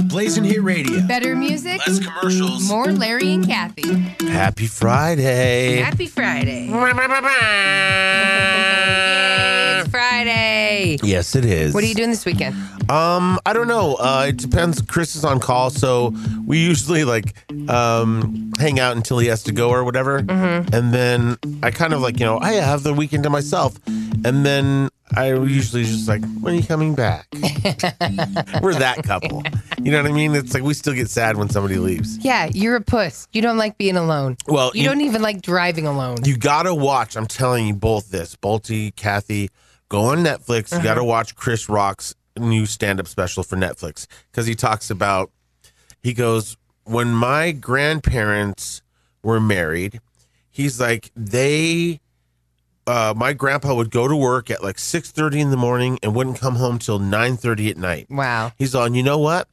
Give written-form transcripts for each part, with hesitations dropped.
Blazing Hit Radio. Better music. Less commercials. More Larry and Kathie. Happy Friday. Happy Friday. Yay, it's Friday. Yes, it is. What are you doing this weekend? I don't know. It depends. Chris is on call, so we usually hang out until he has to go or whatever. Mm-hmm. And then I kind of I have the weekend to myself. And then I usually just when are you coming back? We're that couple. You know what I mean? It's we still get sad when somebody leaves. Yeah, you're a puss. You don't like being alone. Well, you don't even like driving alone. You gotta watch. I'm telling you both this. Bolty, Kathy, go on Netflix. You gotta watch Chris Rock's new stand-up special for Netflix because he talks about. He goes, when my grandparents were married, he's like my grandpa would go to work at 6:30 in the morning and wouldn't come home till 9:30 at night. Wow. He's on. You know what?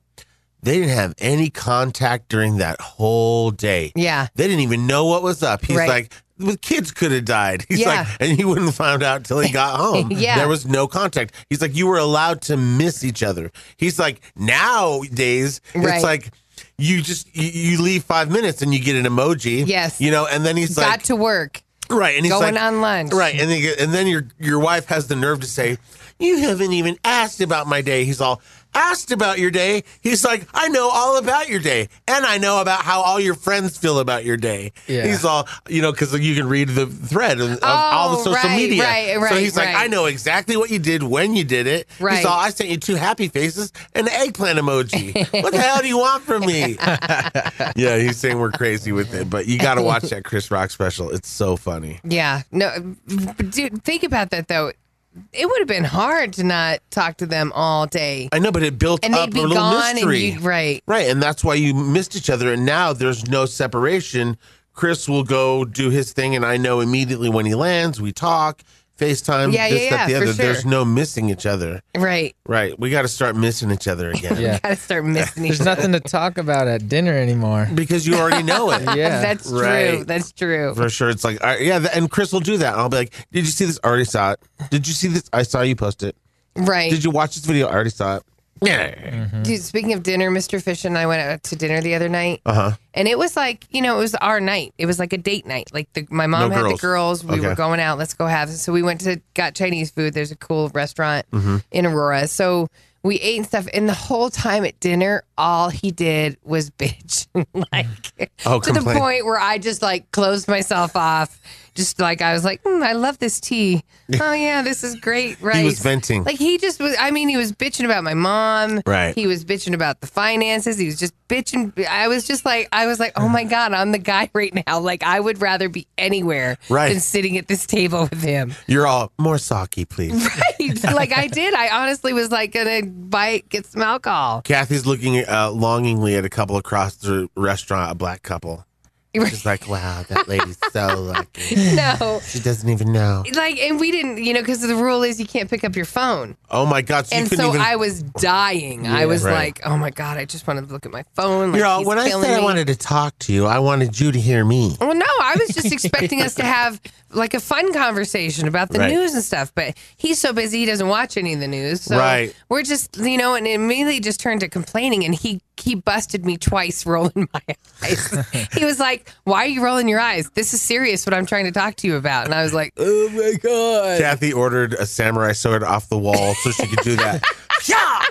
They didn't have any contact during that whole day. Yeah. They didn't even know what was up. He's right. the kids could have died. He's and he wouldn't have found out till he got home. Yeah. There was no contact. He's you were allowed to miss each other. He's nowadays, right. it's you leave 5 minutes and you get an emoji. Yes. And then he's got to work. Right, and he's going on lunch. Right, and then your wife has the nerve to say, "You haven't even asked about my day." He's all, "Asked about your day?" He's like, "I know all about your day, and I know about how all your friends feel about your day." Yeah. He's all, because you can read the thread of all the social media. Right, so he's "I know exactly what you did when you did it." Right. He's all, "I sent you 2 happy faces and an eggplant emoji. What the hell do you want from me?" Yeah, he's saying we're crazy with it, but you got to watch that Chris Rock special. It's so funny. Yeah, no, dude, think about that though. It would have been hard to not talk to them all day. I know, but it built and up they'd be a little gone mystery. And right. Right, and that's why you missed each other, and now there's no separation. Chris will go do his thing, and I know immediately when he lands, we talk, FaceTime, this, that, the other. For sure. There's no missing each other. Right. Right. We got to start missing each other again. Yeah. We got to start missing each other. There's nothing to talk about at dinner anymore. Because you already know it. Yeah. That's true. Right. That's true. For sure. It's and Chris will do that. And I'll be like, "Did you see this? I already saw it. Did you see this? I saw you post it. Right. Did you watch this video? I already saw it." Yeah. Mm-hmm. Dude, speaking of dinner, Mr. Fish and I went out to dinner the other night. And it was it was our night. It was like a date night. My mom had the girls. We were going out. Let's go have. So we got Chinese food. There's a cool restaurant in Aurora. So we ate and stuff. And the whole time at dinner, all he did was bitch. To the point where I just closed myself off. Just I was I love this tea. Oh, yeah, this is great rice. He was venting. He just was, he was bitching about my mom. Right. He was bitching about the finances. He was just bitching. I was oh my God, I'm the guy right now. I would rather be anywhere than sitting at this table with him. You're all, "More sake, please." Right. I did. I honestly was going to get some alcohol. Kathy's looking longingly at a couple across the restaurant, a black couple. She's wow, that lady's so lucky. No. She doesn't even know. And we didn't, because the rule is you can't pick up your phone. Oh, my God. So I was dying. Yeah, I was oh, my God, I just wanted to look at my phone. You're all, when I said I wanted to talk to you, I wanted you to hear me. Well, no, I was just expecting us to have a fun conversation about the news and stuff. But he's so busy, he doesn't watch any of the news. So we're just, and it immediately just turned to complaining. And he busted me twice rolling my eyes. He was like, "Why are you rolling your eyes? This is serious what I'm trying to talk to you about." And I was like, "Oh my God." Kathy ordered a samurai sword off the wall so she could do that. I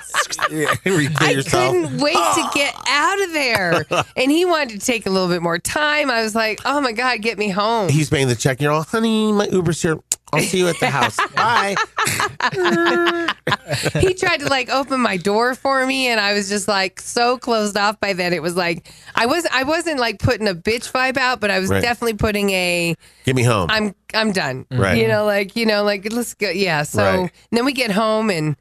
couldn't wait to get out of there. And he wanted to take a little bit more time. I was like, "Oh my God, get me home." He's paying the check. You're all, "Honey, my Uber's here. I'll see you at the house. Bye." He tried to open my door for me, and I was just so closed off by then. It was I wasn't putting a bitch vibe out, but I was definitely putting a "Get me home. I'm done." Right. Let's go. Yeah. So then we get home and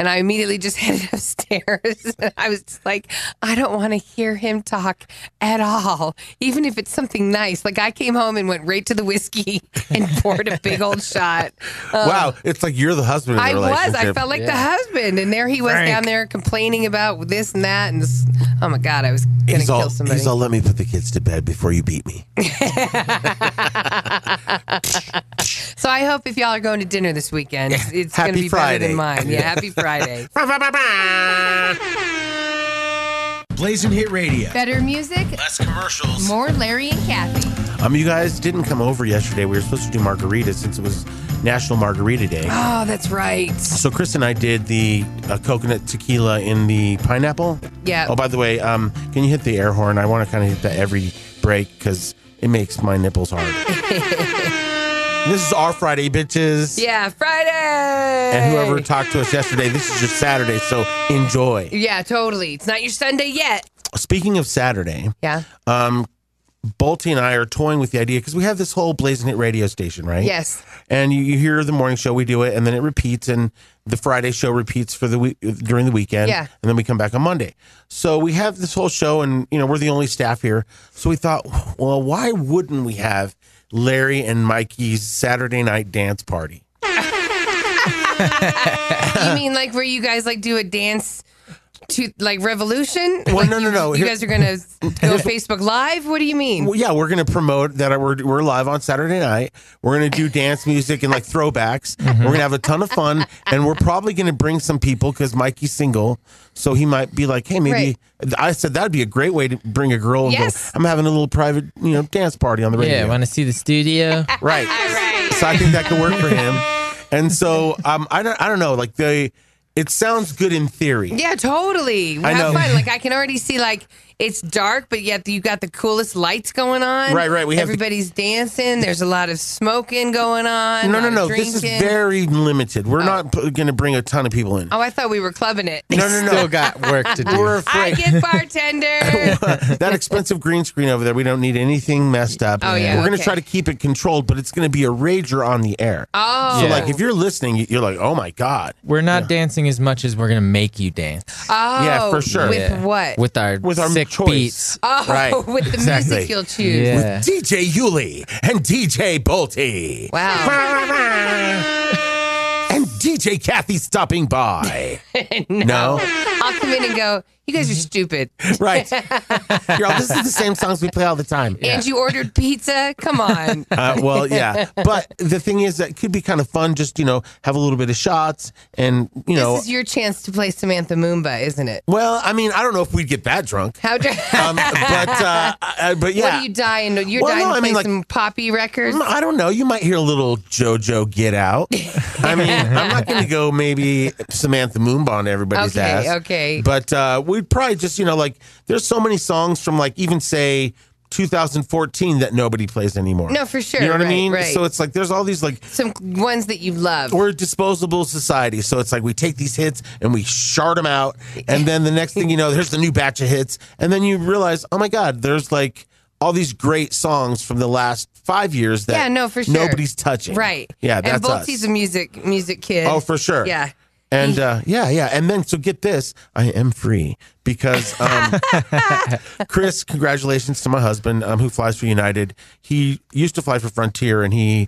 I immediately just headed upstairs. I was just I don't want to hear him talk at all, even if it's something nice. I came home and went right to the whiskey and poured a big old shot. Wow, it's you're the husband in the relationship. I felt like the husband. And there he was down there complaining about this and that. And this, oh my God, I was going to kill somebody. He's all, "Let me put the kids to bed before you beat me." So I hope if y'all are going to dinner this weekend, it's going to be Friday. better than mine. Yeah, happy Friday. Blazing Hit Radio. Better music, less commercials, more Larry and Kathie. You guys didn't come over yesterday. We were supposed to do margaritas since it was National Margarita Day. Oh, that's right. So Chris and I did the coconut tequila in the pineapple. Yeah. Oh, by the way, can you hit the air horn? I want to kind of hit that every break because it makes my nipples hard. This is our Friday, bitches. Yeah, Friday. And whoever talked to us yesterday, this is your Saturday, so enjoy. Yeah, totally. It's not your Sunday yet. Speaking of Saturday, yeah. Bolty and I are toying with the idea because we have this whole Blazing Hit radio station, right? Yes. And you hear the morning show, we do it, and then it repeats, and the Friday show repeats for the week during the weekend. Yeah. And then we come back on Monday. So we have this whole show, and we're the only staff here. So we thought, well, why wouldn't we have Larry and Mikey's Saturday night dance party? You mean like where you guys like do a dance to like revolution? Well, like no. You guys are going to go Facebook Live? What do you mean? Well, yeah, we're going to promote that we're live on Saturday night. We're going to do dance music and like throwbacks. We're going to have a ton of fun, and we're probably going to bring some people because Mikey's single, so he might be like, hey, maybe. Right. I said that'd be a great way to bring a girl and go, I'm having a little private, dance party on the radio. Yeah, want to see the studio? Right. So I think that could work for him. And so I don't know, like it sounds good in theory. Yeah, totally. I know. Have fun. Like I can already see like it's dark, but yet you got the coolest lights going on. Right. Everybody's dancing. There's a lot of smoking going on. No. This is very limited. We're not going to bring a ton of people in. Oh, I thought we were clubbing it. No. Still got work to do. We're afraid. I get bartender. That expensive green screen over there, we don't need anything messed up. Oh, yeah. We're going to try to keep it controlled, but it's going to be a rager on the air. Oh. So, like, if you're listening, you're like, oh, my God. We're not dancing as much as we're going to make you dance. Oh. Yeah, for sure. With what? With our sick choice. Beats. Oh, right. With the music you'll choose. Yeah. With DJ Uli and DJ Bolty. Wow. And DJ Kathie stopping by. No. I'll come in and go, you guys are stupid. Right. You're all, this is the same songs we play all the time. And you ordered pizza? Come on. Well, yeah. But the thing is that it could be kind of fun, just, have a little bit of shots and, This is your chance to play Samantha Moomba, isn't it? Well, I mean, I don't know if we'd get that drunk. How drunk? But yeah. What are you dying? You're dying to play some poppy records? I don't know. You might hear a little JoJo Get Out. I mean, I'm not going to go maybe Samantha Moomba on everybody's ass. Okay. But we'd probably just, there's so many songs from even say 2014 that nobody plays anymore. No, for sure. You know what I mean? Right. So it's like there's all these some ones that you love. We're a disposable society, so it's like we take these hits and we shard them out, and then the next thing you know, there's the new batch of hits, and then you realize, oh my God, there's all these great songs from the last 5 years that for sure. nobody's touching. Right. Yeah, that's us. And Bolty's a music kid. Oh, for sure. Yeah. And yeah. And then, so get this, I am free because Chris, congratulations to my husband who flies for United. He used to fly for Frontier, and he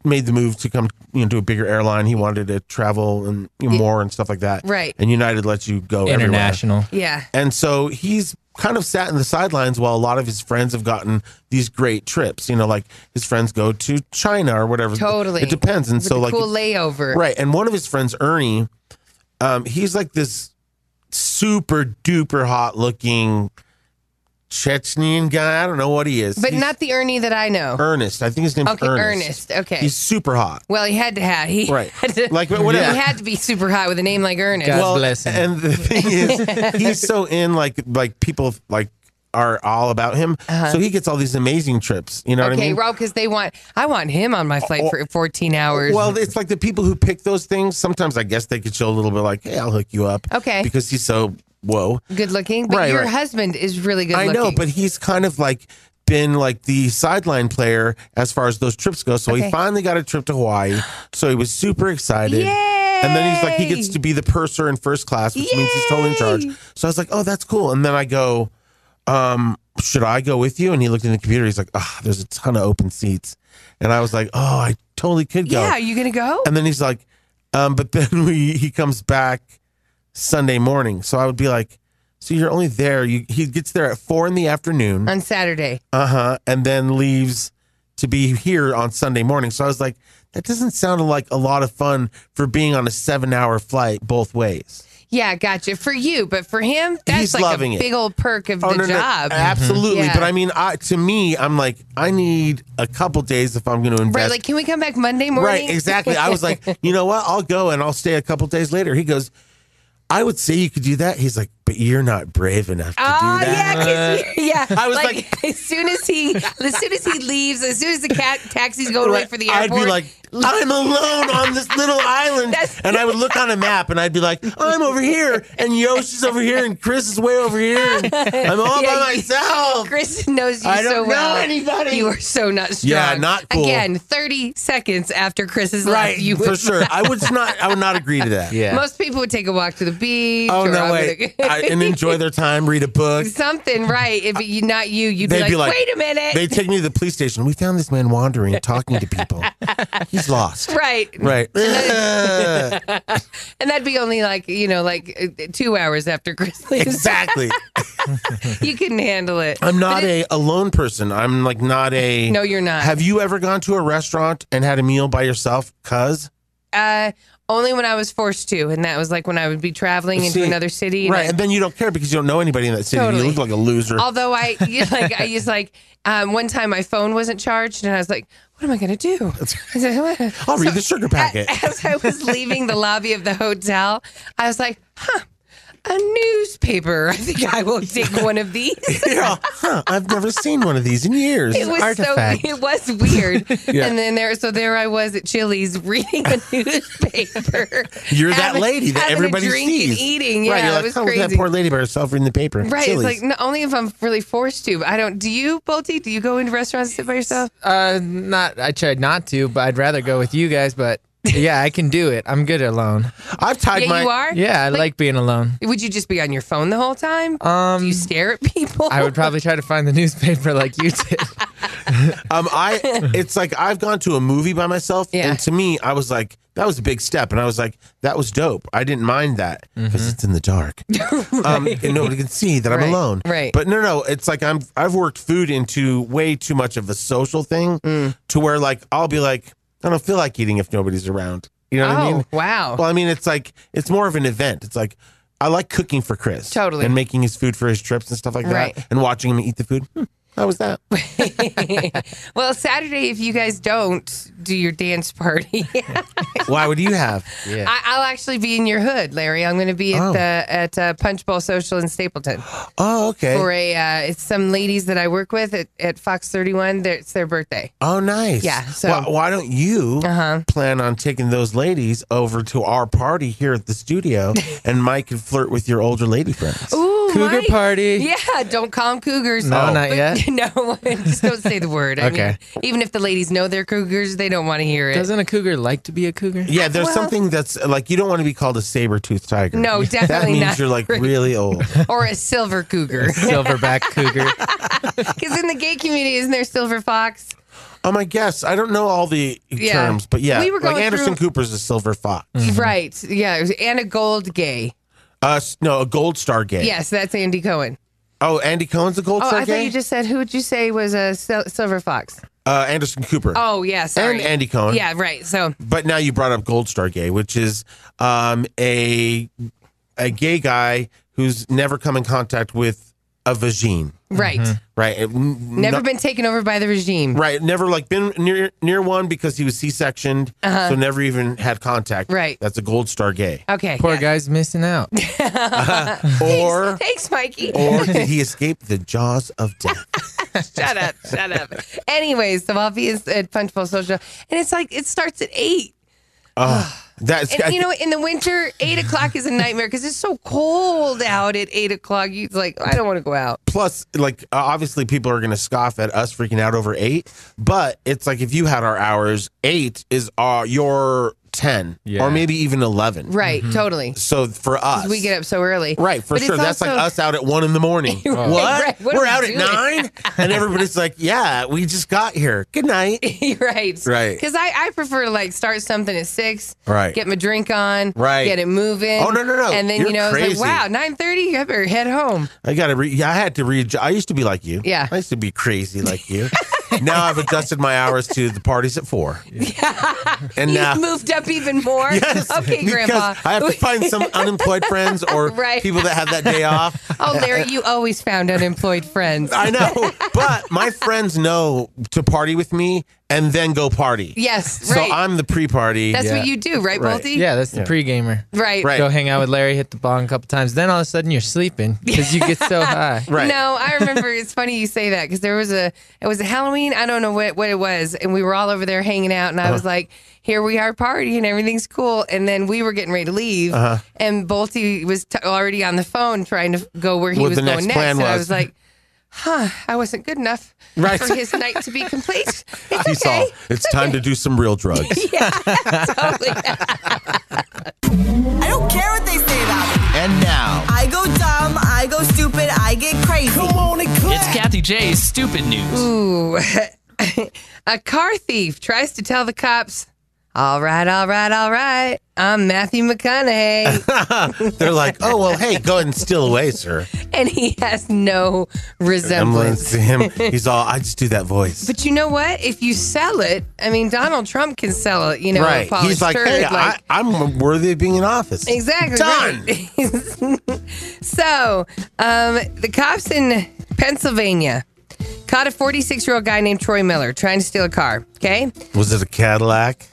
made the move to come to a bigger airline. He wanted to travel and more and stuff like that. Right. And United lets you go international. Everywhere. Yeah. And so he's kind of sat in the sidelines while a lot of his friends have gotten these great trips. Like his friends go to China or whatever. Totally. It depends. And with so cool layover. Right. And one of his friends, Ernie, he's like this super duper hot looking Chechnyan guy. I don't know what he is. But not the Ernie that I know. Ernest. I think his name's Ernest. Ernest. Okay. He's super hot. Well, he had to have. Right. Whatever. He had to be super hot with a name like Ernest. God bless him. And the thing is, he's so in like people are all about him. So he gets all these amazing trips. You know what I mean? Okay, well, because I want him on my flight for 14 hours. Well, it's like the people who pick those things, sometimes I guess they could show a little bit like, hey, I'll hook you up. Okay. Because he's so, whoa. Good looking. But your husband is really good looking. I know, but he's kind of been the sideline player as far as those trips go. So he finally got a trip to Hawaii. So he was super excited. Yay! And then he gets to be the purser in first class, which means he's totally in charge. So I was like, oh, that's cool. And then I go, should I go with you? And he looked in the computer. He's like, there's a ton of open seats. And I was like, oh, I totally could go. Yeah, are you going to go? And then he's like, but then he comes back Sunday morning. So I would be like, so you're only there. He gets there at 4 p.m. on Saturday. And then leaves to be here on Sunday morning. So I was like, that doesn't sound like a lot of fun for being on a 7-hour flight both ways. Yeah, gotcha. For you, but for him, that's He's like loving a it. big old perk of the job. Absolutely. Yeah. But I mean, to me, I'm like, I need a couple days if I'm going to invest. Right, like, can we come back Monday morning? Right, exactly. I was like, you know what? I'll go and I'll stay a couple days later. He goes, I would say you could do that. He's like, but you're not brave enough to do that. Yeah, I was like, as soon as he leaves, as soon as the taxi's going away for the airport, I'd be like, I'm alone on this little island. And I would look on a map and I'd be like, I'm over here and Yoshi's over here and Chris is way over here. And I'm all by myself. Chris knows you I so don't well. know anybody. You are so not strong. Yeah, not cool. Again, 30 seconds after Chris's right, left, you for would sure. I would not agree to that. Yeah. Most people would take a walk to the beach. Oh, no way. And enjoy their time, read a book. Something, right. If not you, you'd They'd be like, wait a minute. They'd take me to the police station. We found this man wandering, talking to people. He's lost. Right. Right. And that'd be only like 2 hours after Chris leaves. Exactly. You couldn't handle it. I'm not a alone person. I'm like not a. No, you're not. Have you ever gone to a restaurant and had a meal by yourself? Only when I was forced to, and that was like when I would be traveling into another city. Right, and then you don't care because you don't know anybody in that city. Totally. You look like a loser. Although I used one time my phone wasn't charged, and I was like, what am I going to do? I'll read the sugar packet. As I was leaving the lobby of the hotel, I was like, a newspaper. I think I will take one of these. Yeah, I've never seen one of these in years. It was Artifact. it was weird. Yeah. And then there I was at Chili's reading a newspaper. You're that lady that having everybody a drink sees. and eating. Yeah, right, you're it like, was look at crazy. that poor lady by herself reading the paper. Right, Chili's. it's like only if I'm really forced to. But I don't. Do you, Bolty? Do you go into restaurants and sit by yourself? Not. I tried not to, but I'd rather go with you guys. But yeah, I can do it. I'm good alone. I've tied my. You are. Yeah, I like being alone. Would you just be on your phone the whole time? Do you stare at people? I would probably try to find the newspaper like you did. It's like I've gone to a movie by myself, and to me, I was like, that was a big step, and I was like, that was dope. I didn't mind that because it's in the dark, and nobody can see that I'm alone. Right. But no, it's like I've worked food into way too much of a social thing to where like I'll be like, I don't feel like eating if nobody's around. You know what I mean? Wow. Well, I mean, it's like it's more of an event. It's like I like cooking for Chris, Totally, and making his food for his trips and stuff like that, and watching him eat the food. How was that? Well, Saturday, if you guys don't do your dance party, Why would you have? Yeah. I'll actually be in your hood, Larry. I'm going to be at Punch Bowl Social in Stapleton. Oh, okay. For it's some ladies that I work with at Fox 31. It's their birthday. Oh, nice. Yeah, so- why don't you plan on taking those ladies over to our party here at the studio, and Mike can flirt with your older lady friends? Ooh, Cougar Mike. party. Yeah, don't call them cougars. No, not yet. No, just don't say the word. I Okay. mean, even if the ladies know they're cougars, they don't want to hear it. Doesn't a cougar like to be a cougar? Yeah, there's something that's like you don't want to be called a saber-toothed tiger. No, That definitely means not. you're like really old. Or a silver cougar. Silverback cougar. Because in the gay community, isn't there silver fox? I guess I don't know all the terms, but yeah, We were like going Anderson through- Cooper's a silver fox. Right. Yeah. And a gold gay. No, a gold star gay. Yes, that's Andy Cohen. Oh, Andy Cohen's a gold Oh, star I gay. thought you just said, who would you say was a silver fox? Anderson Cooper. Oh, yeah, sorry. And Andy Cohen. Yeah, right. So, But now you brought up Gold Star Gay, which is a gay guy who's never come in contact with a vagine. right. Right. Never been taken over by the regime. Right. Never like been near one because he was C-sectioned. So never even had contact. Right. That's a Gold Star Gay. Okay. Poor yeah. guy's missing out. Or Thanks, Mikey. or did he escape the jaws of death? Shut up. Anyways, so I'll be at Punch Bowl Social. And it's like, it starts at 8. That's And, in the winter, 8 o'clock is a nightmare because it's so cold out at 8 o'clock. It's like, I don't want to go out. plus like obviously people are going to scoff at us freaking out over 8, but it's like if you had our hours, 8 is your 10 Yeah. or maybe even 11. Right, totally. So for us, We get up so early. right, for But sure. it's That's also- like us out at 1 in the morning. What? right. What are We're we out doing? at 9? And everybody's like, yeah, we just got here. Good night. Right. Right. Because I prefer to like start something at 6. Right. Get my drink on. Right. Get it moving. Oh, no. And then, You're it's crazy. like, wow, 9:30, I better head home. I got to I had to read. I used to be like you. Yeah. I used to be crazy like you. now I've adjusted my hours to the party's at 4. And you now moved up even more? Yes, Okay, Grandpa. I have to find some unemployed friends or people that have that day off. Oh, Larry, you always found unemployed friends. I know, but my friends know to party with me and then go party. Yes, right. So I'm the pre-party. That's what you do, right, Bolty? Yeah, that's the pre-gamer. Right. Go hang out with Larry, hit the bong a couple times. Then all of a sudden you're sleeping because you get so high. Right. No, I remember. It's funny you say that because it was a Halloween. I don't know what it was, and we were all over there hanging out, and I was like, "Here we are partying, everything's cool." And then we were getting ready to leave, and Bolty was already on the phone trying to go where he was going next. And I was like, I wasn't good enough for his night to be complete. It's okay. It's time to do some real drugs. Yeah, totally. I don't care what they say about me. And now, I go dumb, I go stupid, I get crazy. come on and clap. It's Kathie J's Stupid News. Ooh. A car thief tries to tell the cops, all right, I'm Matthew McConaughey. They're like, oh, well, hey, go ahead and steal away, sir. And he has no resemblance. Him, he's all, I just do that voice. But you know what? If you sell it, I mean, Donald Trump can sell it, you know, Right. He's like, hey, I'm worthy of being in office. Exactly. Done. Right. So, the cops in Pennsylvania caught a 46-year-old guy named Troy Miller trying to steal a car. Okay. Was it a Cadillac?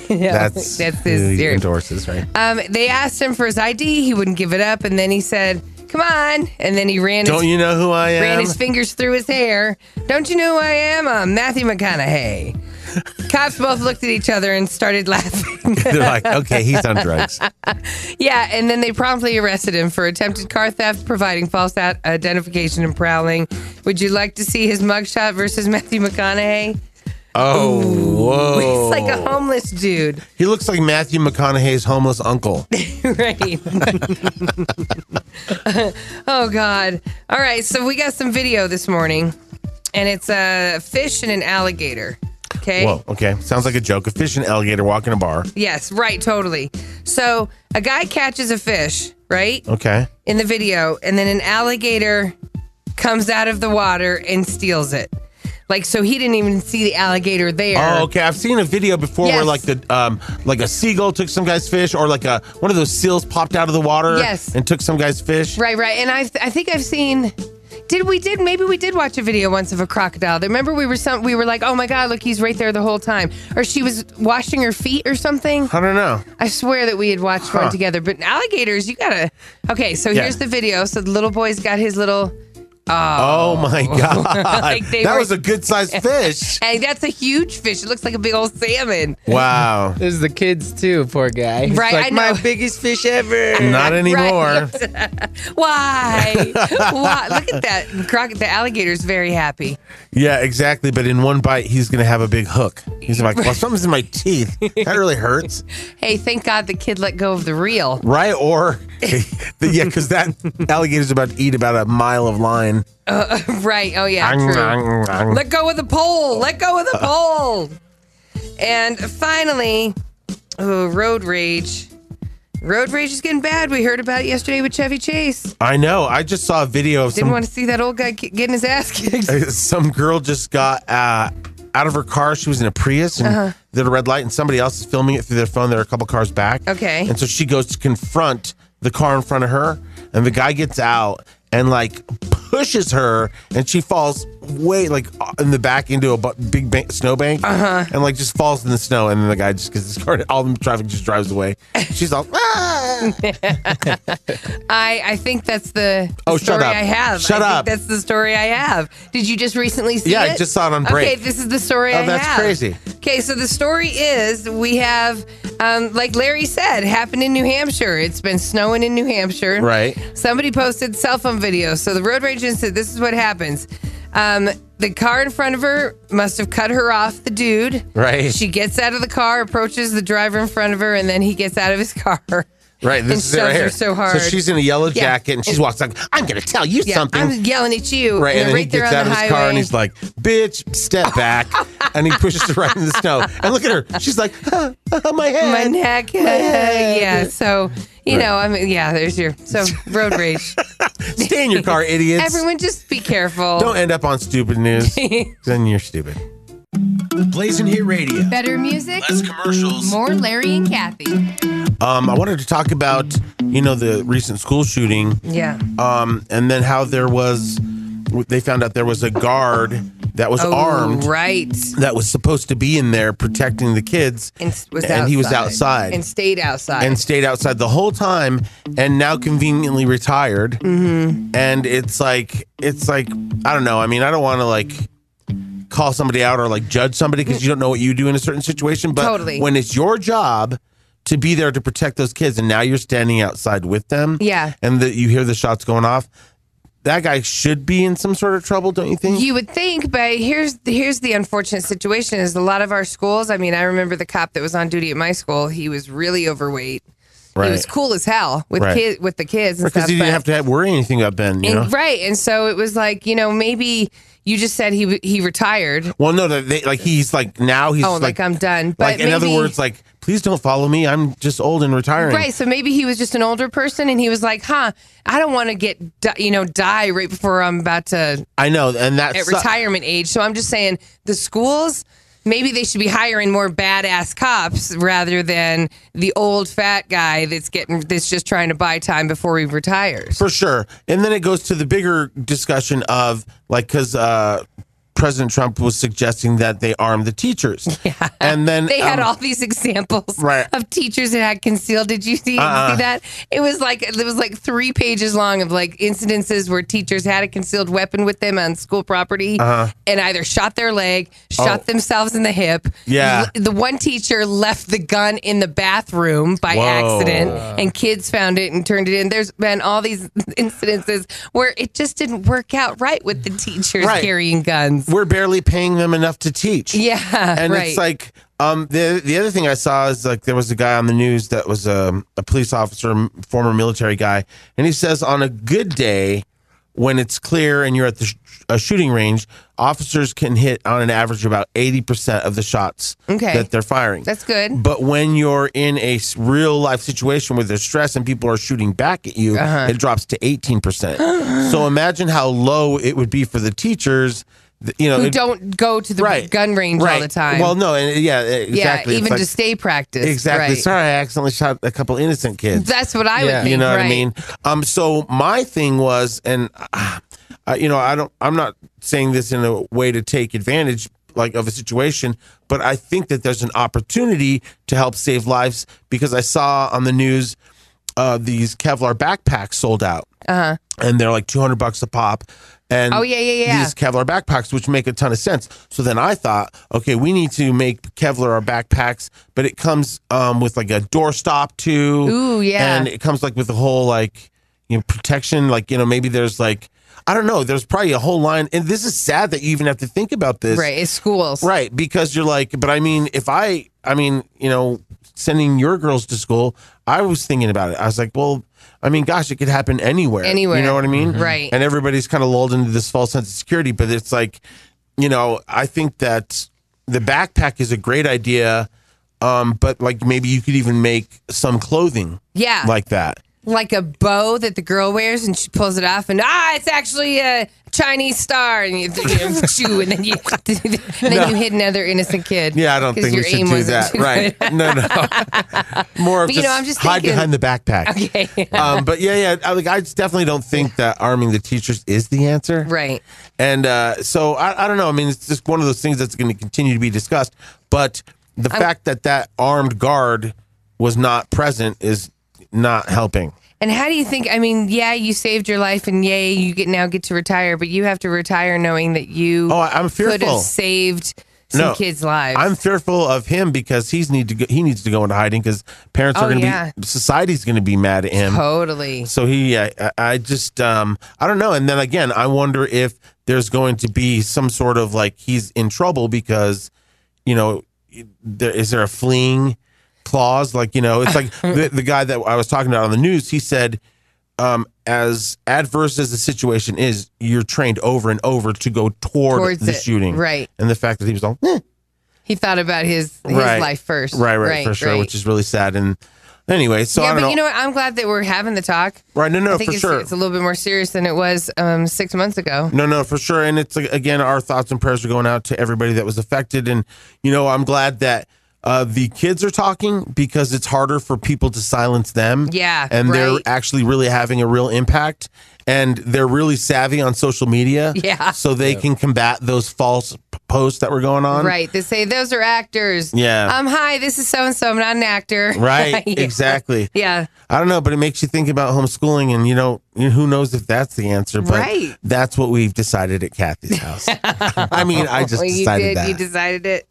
That's his he endorses, right? They asked him for his ID. He wouldn't give it up, and then he said, "Come on!" And then he Don't you know who I am? Ran his fingers through his hair. Don't you know who I am? I'm Matthew McConaughey. Cops both looked at each other and started laughing. They're like, okay, he's on drugs. Yeah, and then they promptly arrested him for attempted car theft, providing false identification, and prowling. Would you like to see his mugshot versus Matthew McConaughey? Oh, whoa. He's like a homeless dude. He looks like Matthew McConaughey's homeless uncle. Right. Oh, God. All right, so we got some video this morning, and it's a fish and an alligator. Okay. Whoa, okay. Sounds like a joke. A fish and alligator walking a bar. Yes, right, totally. So a guy catches a fish, right? Okay. In the video, and then an alligator comes out of the water and steals it. Like, so he didn't even see the alligator there. Oh, okay. I've seen a video before where like like a seagull took some guy's fish, or like one of those seals popped out of the water and took some guy's fish. Right. And I think I've seen. Maybe we did watch a video once of a crocodile. Remember we were like, oh my God, look, he's right there the whole time. Or she was washing her feet or something. I don't know. I swear that we had watched one together. But alligators, you gotta. Okay, so here's the video. So the little boy's got his little. Oh my God. Like that was a good sized fish. Hey, that's a huge fish. It looks like a big old salmon. Wow. There's the kids too, poor guy. He's Right, like, I know. my biggest fish ever. Not anymore. Right. Why? Why? Look at that. The alligator's very happy. Yeah, exactly. But in one bite, he's going to have a big hook. He's like, well, something's in my teeth. That really hurts. Hey, thank God the kid let go of the reel. Right? Or, yeah, because that alligator's about to eat about a mile of line. Right. Oh, yeah, true. Let go of the pole. Let go of the pole. And finally, road rage. Road rage is getting bad. We heard about it yesterday with Chevy Chase. I know. I just saw a video of Didn't want to see that old guy getting his ass kicked. some girl just got out of her car. She was in a Prius and there's a red light, and somebody else is filming it through their phone. They're a couple cars back. Okay. And so she goes to confront the car in front of her, and the guy gets out and like pushes her, and she falls way like in the back into a big snowbank, and like just falls in the snow. And then the guy just gets his car. All the traffic just drives away. She's all, ah! I think that's the shut story up. I have. Shut I up. think that's the story I have. Did you just recently see it? Yeah, I just saw it on break. Okay, this is the story I have. Oh, that's crazy. Okay, so the story is we have, like Larry said, happened in New Hampshire. It's been snowing in New Hampshire. Right. Somebody posted cell phone video. So the road rage incident, this is what happens. The car in front of her must have cut her off, the dude. Right. She gets out of the car, approaches the driver in front of her, and then he gets out of his car. Right. This and is her shoves hair. her so hard. So she's in a yellow jacket and she walks like, I'm going to tell you something. I'm yelling at you. Right. And then he there gets on out the of his highway. car and he's like, bitch, step back. And he pushes her right in the snow. And look at her. She's like, my head. My neck. My head. Yeah. So, you know, I mean, yeah, there's your road rage. Stay in your car, idiots. Everyone just be careful. Don't end up on stupid news. Then you're stupid. Blazing Hit Radio. Better music. Less commercials. More Larry and Kathie. I wanted to talk about, the recent school shooting. Yeah. And then how they found out there was a guard that was armed. Right. That was supposed to be in there protecting the kids. And he was outside. And stayed outside. And stayed outside the whole time and now conveniently retired. Mm-hmm. And it's like, I don't know. I mean, I don't want to call somebody out or judge somebody because you don't know what you do in a certain situation. But totally. When it's your job to be there to protect those kids and now you're standing outside with them. Yeah. And you hear the shots going off. That guy should be in some sort of trouble, don't you think? You would think, but here's the unfortunate situation is a lot of our schools, I mean, I remember the cop that was on duty at my school, he was really overweight. Right. He was cool as hell with with the kids and because stuff. he didn't have to worry anything about Ben, you know? Right. And so it was maybe you just said he retired. Well, no, he's now he's I'm done. But in other words, please don't follow me. I'm just old and retiring. Right. So maybe he was just an older person and he was like, I don't want to die right before I'm about to. I know. And that's at retirement age. So I'm just saying the schools, maybe they should be hiring more badass cops rather than the old fat guy that's just trying to buy time before he retires. For sure. And then it goes to the bigger discussion of because President Trump was suggesting that they arm the teachers. Yeah. And then they had all these examples of teachers that had concealed. Did you see that? It was like 3 pages long of incidences where teachers had a concealed weapon with them on school property and either shot their leg, shot themselves in the hip. Yeah. The one teacher left the gun in the bathroom by accident and kids found it and turned it in. There's been all these incidences where it just didn't work out right with the teachers carrying guns. We're barely paying them enough to teach. Yeah, and it's the other thing I saw is there was a guy on the news that was a police officer, former military guy, and he says on a good day, when it's clear and you're at a shooting range, officers can hit on an average about 80% of the shots that they're firing. That's good. But when you're in a real life situation where there's stress and people are shooting back at you, it drops to 18%. So imagine how low it would be for the teachers. Who don't go to the gun range all the time. Well, no, and exactly. Yeah, even to stay practice. Exactly. Right. Sorry, I accidentally shot a couple innocent kids. That's what I would think. You know what I mean? So my thing was, and I'm not saying this in a way to take advantage of a situation, but I think that there's an opportunity to help save lives because I saw on the news these Kevlar backpacks sold out, and they're $200 a pop. And these Kevlar backpacks, which make a ton of sense. So then I thought, okay, we need to make Kevlar backpacks, but it comes with a doorstop too. Ooh, yeah. And it comes with a whole protection. Maybe there's I don't know. There's probably a whole line. And this is sad that you even have to think about this. Right. It's schools. Right. Because you're but I mean, sending your girls to school, I was thinking about it. I was like, well, I mean, gosh, it could happen anywhere. Anywhere. You know what I mean? Right. And everybody's kind of lulled into this false sense of security. But it's I think that the backpack is a great idea. But maybe you could even make some clothing. Yeah. Like that. Like a bow that the girl wears and she pulls it off and it's actually a Chinese star and you shoo and then you you hit another innocent kid. Yeah, I don't think we should do that. Right. No. More of but, just, I'm just hide thinking, behind the backpack. Okay. But I definitely don't think that arming the teachers is the answer. Right. And so I don't know. I mean, it's just one of those things that's going to continue to be discussed. But the fact that armed guard was not present is not helping. And how do you think? I mean, you saved your life, and you get to retire, but you have to retire knowing that you I'm fearful. could have saved some kids' lives. I'm fearful of him because he needs to go into hiding because parents are going to be, society's going to be mad at him. Totally. So I just I don't know. And then again, I wonder if there's going to be some sort of he's in trouble because is there a fleeing clause. Like, it's like the guy that I was talking about on the news, he said, as adverse as the situation is, you're trained over and over to go towards the shooting. Right. And the fact that he was all, He thought about his life first. Right, for sure, which is really sad. And anyway, so I don't know. You know what? I'm glad that we're having the talk. Right, no, I think for sure. It's a little bit more serious than it was 6 months ago. No, for sure. And it's, again, our thoughts and prayers are going out to everybody that was affected. And, I'm glad that the kids are talking because it's harder for people to silence them. Yeah, and they're actually really having a real impact. And they're really savvy on social media. Yeah. So they can combat those false posts that were going on. Right. They say, those are actors. Yeah. Hi, this is so-and-so. I'm not an actor. Right. Yeah. Exactly. Yeah. I don't know, but it makes you think about homeschooling and, who knows if that's the answer. But that's what we've decided at Kathie's house. I mean, I just decided that. You decided it.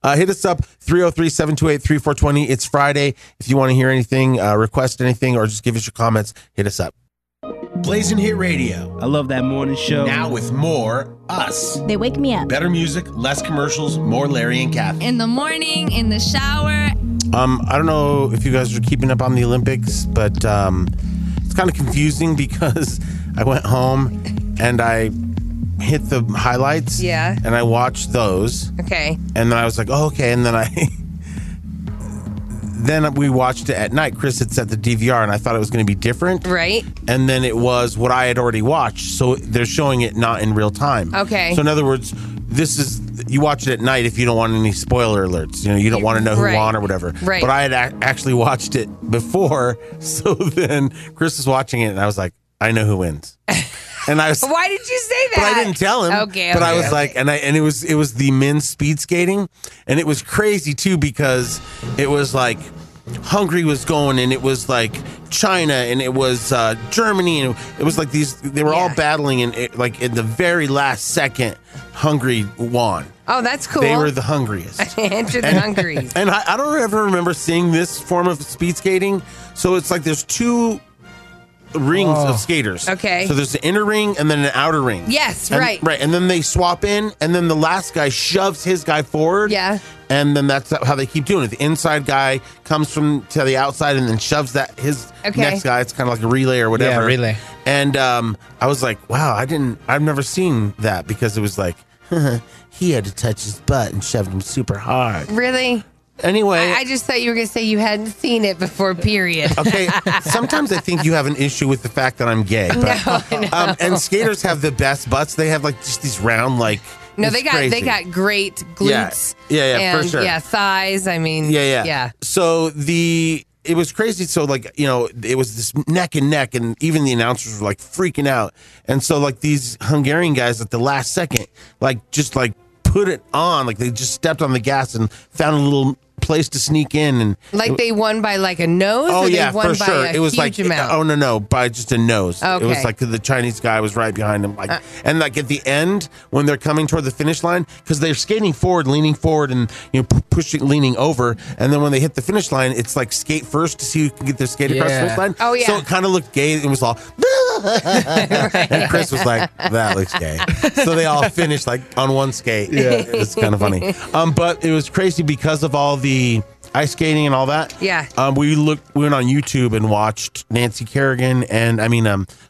Hit us up, 303-728-3420. It's Friday. If you want to hear anything, request anything, or just give us your comments, hit us up. Blazing Hit Radio. I love that morning show. Now with more us. They wake me up. Better music, less commercials, more Larry and Kathie. In the morning, in the shower. I don't know if you guys are keeping up on the Olympics, but it's kind of confusing because I went home and I hit the highlights. Yeah. And I watched those. Okay. And then I was like, oh, okay. And then Then we watched it at night. Chris had set the DVR, and I thought it was going to be different. Right. And then it was what I had already watched, so they're showing it not in real time. Okay. So in other words, you watch it at night if you don't want any spoiler alerts. You don't want to know who won or whatever. Right. But I had actually watched it before, so then Chris was watching it, and I was like, I know who wins. And I was, why did you say that? But I didn't tell him. Okay. But I was like, and it was the men's speed skating, and it was crazy too because it was like Hungary was going, and it was like China, and it was Germany, and it was like they were all battling, and like in the very last second, Hungary won. Oh, that's cool. They were the hungriest. Enter the Hungaries. And I don't ever remember seeing this form of speed skating. So it's like there's two rings of skaters. Okay. So there's the inner ring and then an outer ring. Yes, Right. And then they swap in, and then the last guy shoves his guy forward. Yeah. And then that's how they keep doing it. The inside guy comes to the outside and then shoves his next guy. It's kind of like a relay or whatever. Yeah, relay. And I was like, wow, I've never seen that because it was like, he had to touch his butt and shoved him super hard. Really? Anyway. I just thought you were going to say you hadn't seen it before, period. Okay. Sometimes I think you have an issue with the fact that I'm gay. But, No. And skaters have the best butts. They have like just these round, like, no, it's they crazy. got great glutes. Yeah, and, for sure. Yeah, thighs. I mean, yeah. So it was crazy. So like, it was this neck and neck, and even the announcers were like freaking out. And so like these Hungarian guys at the last second, just put it on, like they just stepped on the gas and found a little place to sneak in, and they won by like a nose. Oh or yeah, they won for by sure. a It was huge amount? Oh no, by just a nose. Okay. It was like the Chinese guy was right behind him, and like at the end when they're coming toward the finish line, because they're skating forward, leaning forward, and pushing, leaning over, and then when they hit the finish line, it's like skate first to see who can get their skate across the finish line. Oh yeah. So it kind of looked gay. It was all. And Chris was like, "That looks gay." So they all finished like on one skate. Yeah, it was kind of funny. But it was crazy because of all the ice skating and all that. Yeah. We went on YouTube and watched Nancy Kerrigan and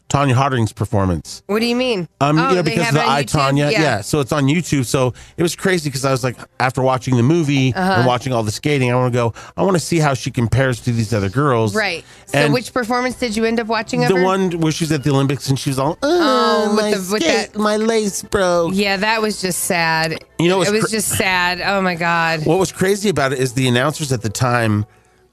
Tanya Harding's performance. What do you mean? Because of the I, Tanya. Yeah. So it's on YouTube. So it was crazy because I was like, after watching the movie and watching all the skating, I want to see how she compares to these other girls. Right. So And which performance did you end up watching of the her? one where she's at the Olympics and she was all, my lace broke. Yeah, that was just sad. You know, it was just sad. Oh my God. What was crazy about it is the announcers at the time,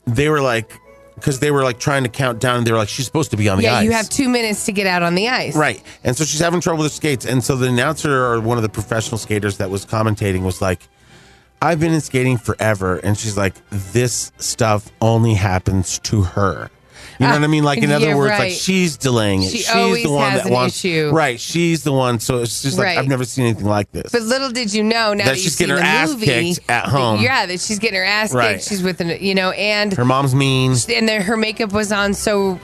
they were like, because they were like trying to count down, and they were like, she's supposed to be on the ice. Yeah, you have 2 minutes to get out on the ice. Right. And so she's having trouble with her skates. And so the announcer, or one of the professional skaters that was commentating, was like, I've been in skating forever. And she's like, this stuff only happens to her. You know what I mean? Like, in other words, like, she's delaying it. She's the one has that an wants issue. Right. She's the one. So it's just like, Right. I've never seen anything like this. But little did you know, now that she's you've seen getting her the ass movie, kicked at home. Yeah, that she's getting her ass Right. kicked. She's with and Her mom's mean. and then her makeup was on so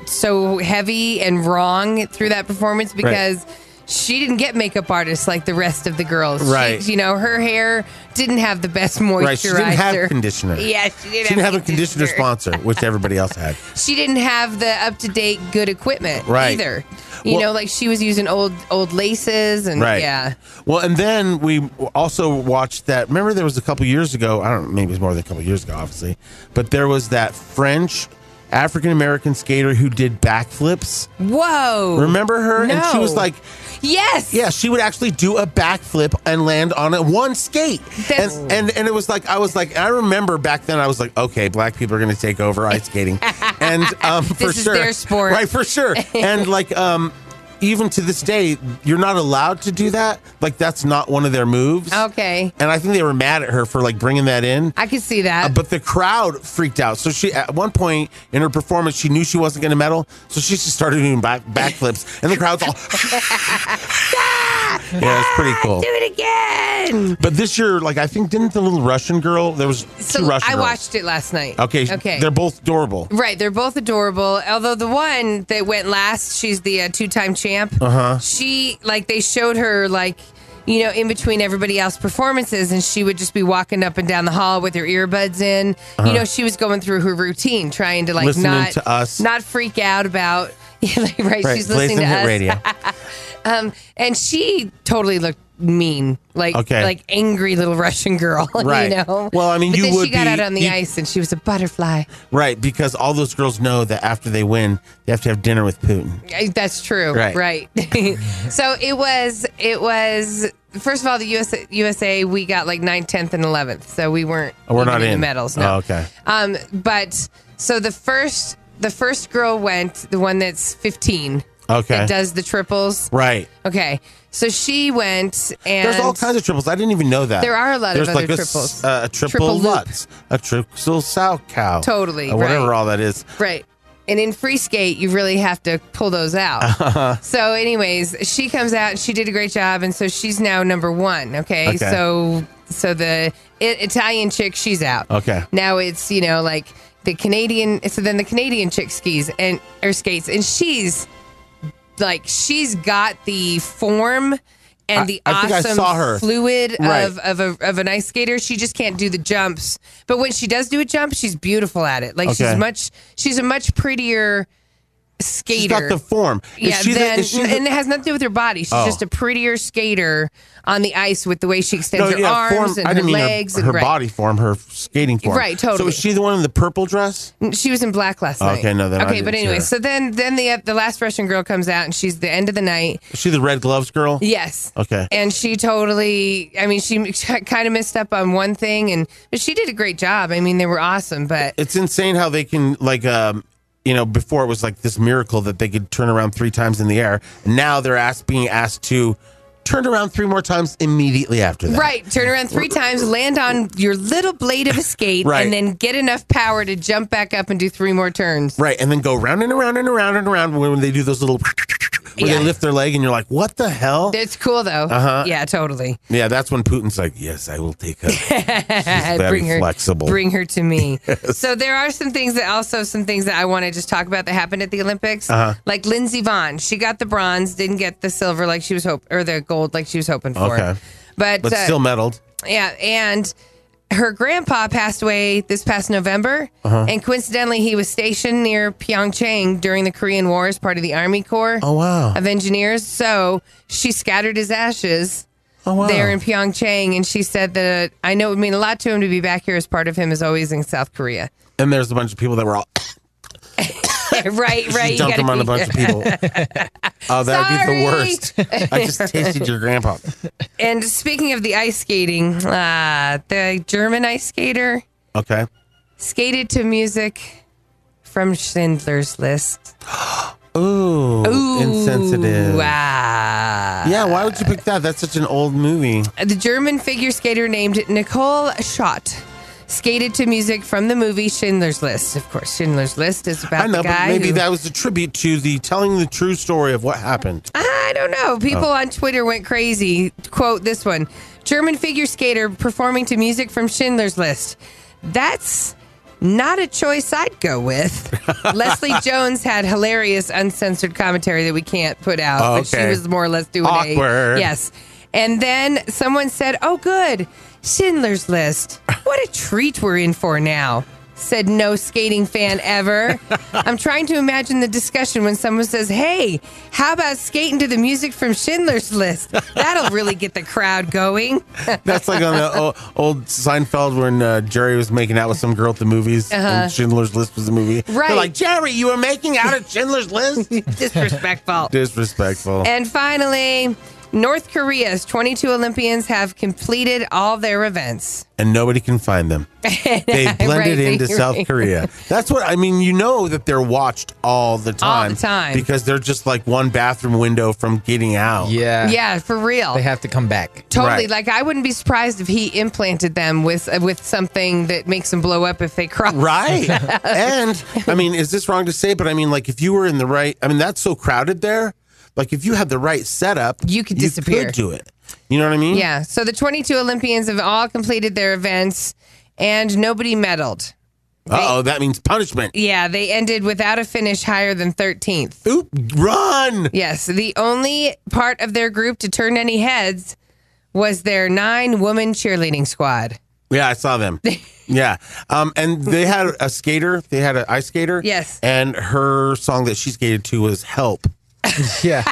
heavy and wrong through that performance because she didn't get makeup artists like the rest of the girls. Right. She, her hair didn't have the best moisturizer. Right. She didn't have conditioner. Yeah, she didn't have a conditioner sponsor, which everybody else had. She didn't have the up-to-date good equipment either. Like she was using old laces and yeah. Well, and then we also watched that. Remember, there was a couple years ago. I don't know, maybe it was more than a couple years ago, obviously. But there was that French African American skater who did backflips. Whoa! Remember her? No. And she was like, yes. Yeah, she would actually do a backflip and land on one skate. And it was like, I remember back then I was like, okay, black people are going to take over ice skating. And for this is sure. their sport. Right, for sure. And like even to this day, you're not allowed to do that. Like, that's not one of their moves. Okay. And I think they were mad at her for like bringing that in. I could see that. But the crowd freaked out. So she, at one point in her performance, she knew she wasn't going to medal. So she just started doing backflips. And the crowd's all... Yeah, it's pretty cool. Do it again. But this year, like, I think, didn't the little Russian girl, there was two Russian girls. I watched it last night. Okay. They're both adorable. Right. They're both adorable. Although the one that went last, she's the two-time champ. She, like, they showed her, like, in between everybody else's performances, and she would just be walking up and down the hall with her earbuds in. She was going through her routine, trying to, like, listening to us. Not freak out about... right. She's listening to us. Radio. And she totally looked mean, like angry little Russian girl, right? Well, I mean, but you then would. She got out on the ice, and she was a butterfly, right? Because all those girls know that after they win, they have to have dinner with Putin. That's true, right? So it was. First of all, the USA, we got like 9th, 10th, and 11th, so we weren't. We're not in the medals. No. Oh, okay. But so the first girl went, the one that's 15. Okay. That does the triples. Right. Okay. So she went and... There's all kinds of triples. I didn't even know that. There are a lot of other triples. A triple Triple Lutz. A triple sow cow. Totally, whatever all that is. Right. And in free skate, you really have to pull those out. So anyways, she comes out and she did a great job. And so she's now number 1. Okay. So the Italian chick, she's out. Okay. Now it's, like the Canadian. So then the Canadian chick skates and she's got the form and the awesome fluid of an ice skater. She just can't do the jumps. But when she does do a jump, she's beautiful at it. Like she's a much prettier skater. She's got the form. Yeah, and it has nothing to do with her body. She's just a prettier skater on the ice with the way she extends her arms and her legs. Her body form, her skating form. Right, totally. So is she the one in the purple dress? She was in black last night. Okay, no, then okay, but anyway, so then the last Russian girl comes out and she's the end of the night. Is she the red gloves girl? Yes. Okay. And she totally, she kind of messed up on one thing, but she did a great job. I mean, they were awesome, but it's insane how they can before it was like this miracle that they could turn around 3 times in the air. And now they're being asked to turn around 3 more times immediately after that. Right. Turn around 3 times, land on your little blade of a skate, and then get enough power to jump back up and do 3 more turns. Right. And then go round and around and around and around when they do those little... Where they lift their leg and you're like, what the hell? It's cool though. Yeah, totally. Yeah, that's when Putin's like, yes, I will take her. She's very flexible. Bring her to me. Yes. So there are some things that I want to just talk about that happened at the Olympics. Like Lindsey Vonn, she got the bronze, didn't get the silver like she was or the gold like she was hoping for. Okay. But still medaled. Yeah, and her grandpa passed away this past November, and coincidentally, he was stationed near Pyeongchang during the Korean War as part of the Army Corps of Engineers. So she scattered his ashes there in Pyeongchang, and she said that I know it would mean a lot to him to be back here as part of him as always in South Korea. And there's a bunch of people that were all... right. She dumped them on a bunch of people. Oh, that would be the worst. I just tasted your grandpa. And speaking of the ice skating, the German ice skater skated to music from Schindler's List. Ooh, insensitive. Wow. Yeah, why would you pick that? That's such an old movie. The German figure skater named Nicole Schott skated to music from the movie Schindler's List. Of course, Schindler's List is about the guy. But maybe that was a tribute to telling the true story of what happened. I don't know. People on Twitter went crazy. Quote this one: German figure skater performing to music from Schindler's List. That's Not a choice I'd go with. Leslie Jones had hilarious uncensored commentary that we can't put out, but she was more or less doing awkward. Yes. And then someone said, "Oh, good, Schindler's List. What a treat we're in for now," said no skating fan ever. I'm trying to imagine the discussion when someone says, "Hey, how about skating to the music from Schindler's List? That'll really get the crowd going." That's like on the old Seinfeld when Jerry was making out with some girl at the movies and Schindler's List was the movie. Right. They're like, "Jerry, you were making out at Schindler's List?" Disrespectful. Disrespectful. And finally, North Korea's 22 Olympians have completed all their events. And nobody can find them. They blended into South Korea. That's what, I mean, you know that they're watched all the time. All the time. Because they're just like one bathroom window from getting out. Yeah. Yeah, for real. They have to come back. Totally. Right. Like, I wouldn't be surprised if he implanted them with something that makes them blow up if they cross. Right. And, I mean, is this wrong to say? But I mean, like, if you were in the right, I mean, that's so crowded there. Like, if you had the right setup, you could disappear. You could do it. You know what I mean? Yeah. So the 22 Olympians have all completed their events and nobody medaled. Uh-oh, that means punishment. Yeah, they ended without a finish higher than 13th. Oop, run! Yes. The only part of their group to turn any heads was their 9-woman cheerleading squad. Yeah, I saw them. Yeah. And they had a skater. They had an ice skater. Yes. And her song that she skated to was Help. Yeah.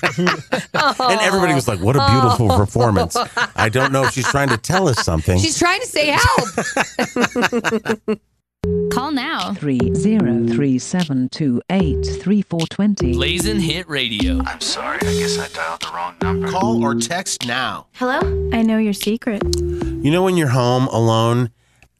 And everybody was like, what a beautiful performance. I don't know if she's trying to tell us something. She's trying to say help. Call now. 303-728-3420. Blazing Hit Radio. I'm sorry, I guess I dialed the wrong number. Call or text now. Hello? I know your secret. You know when you're home alone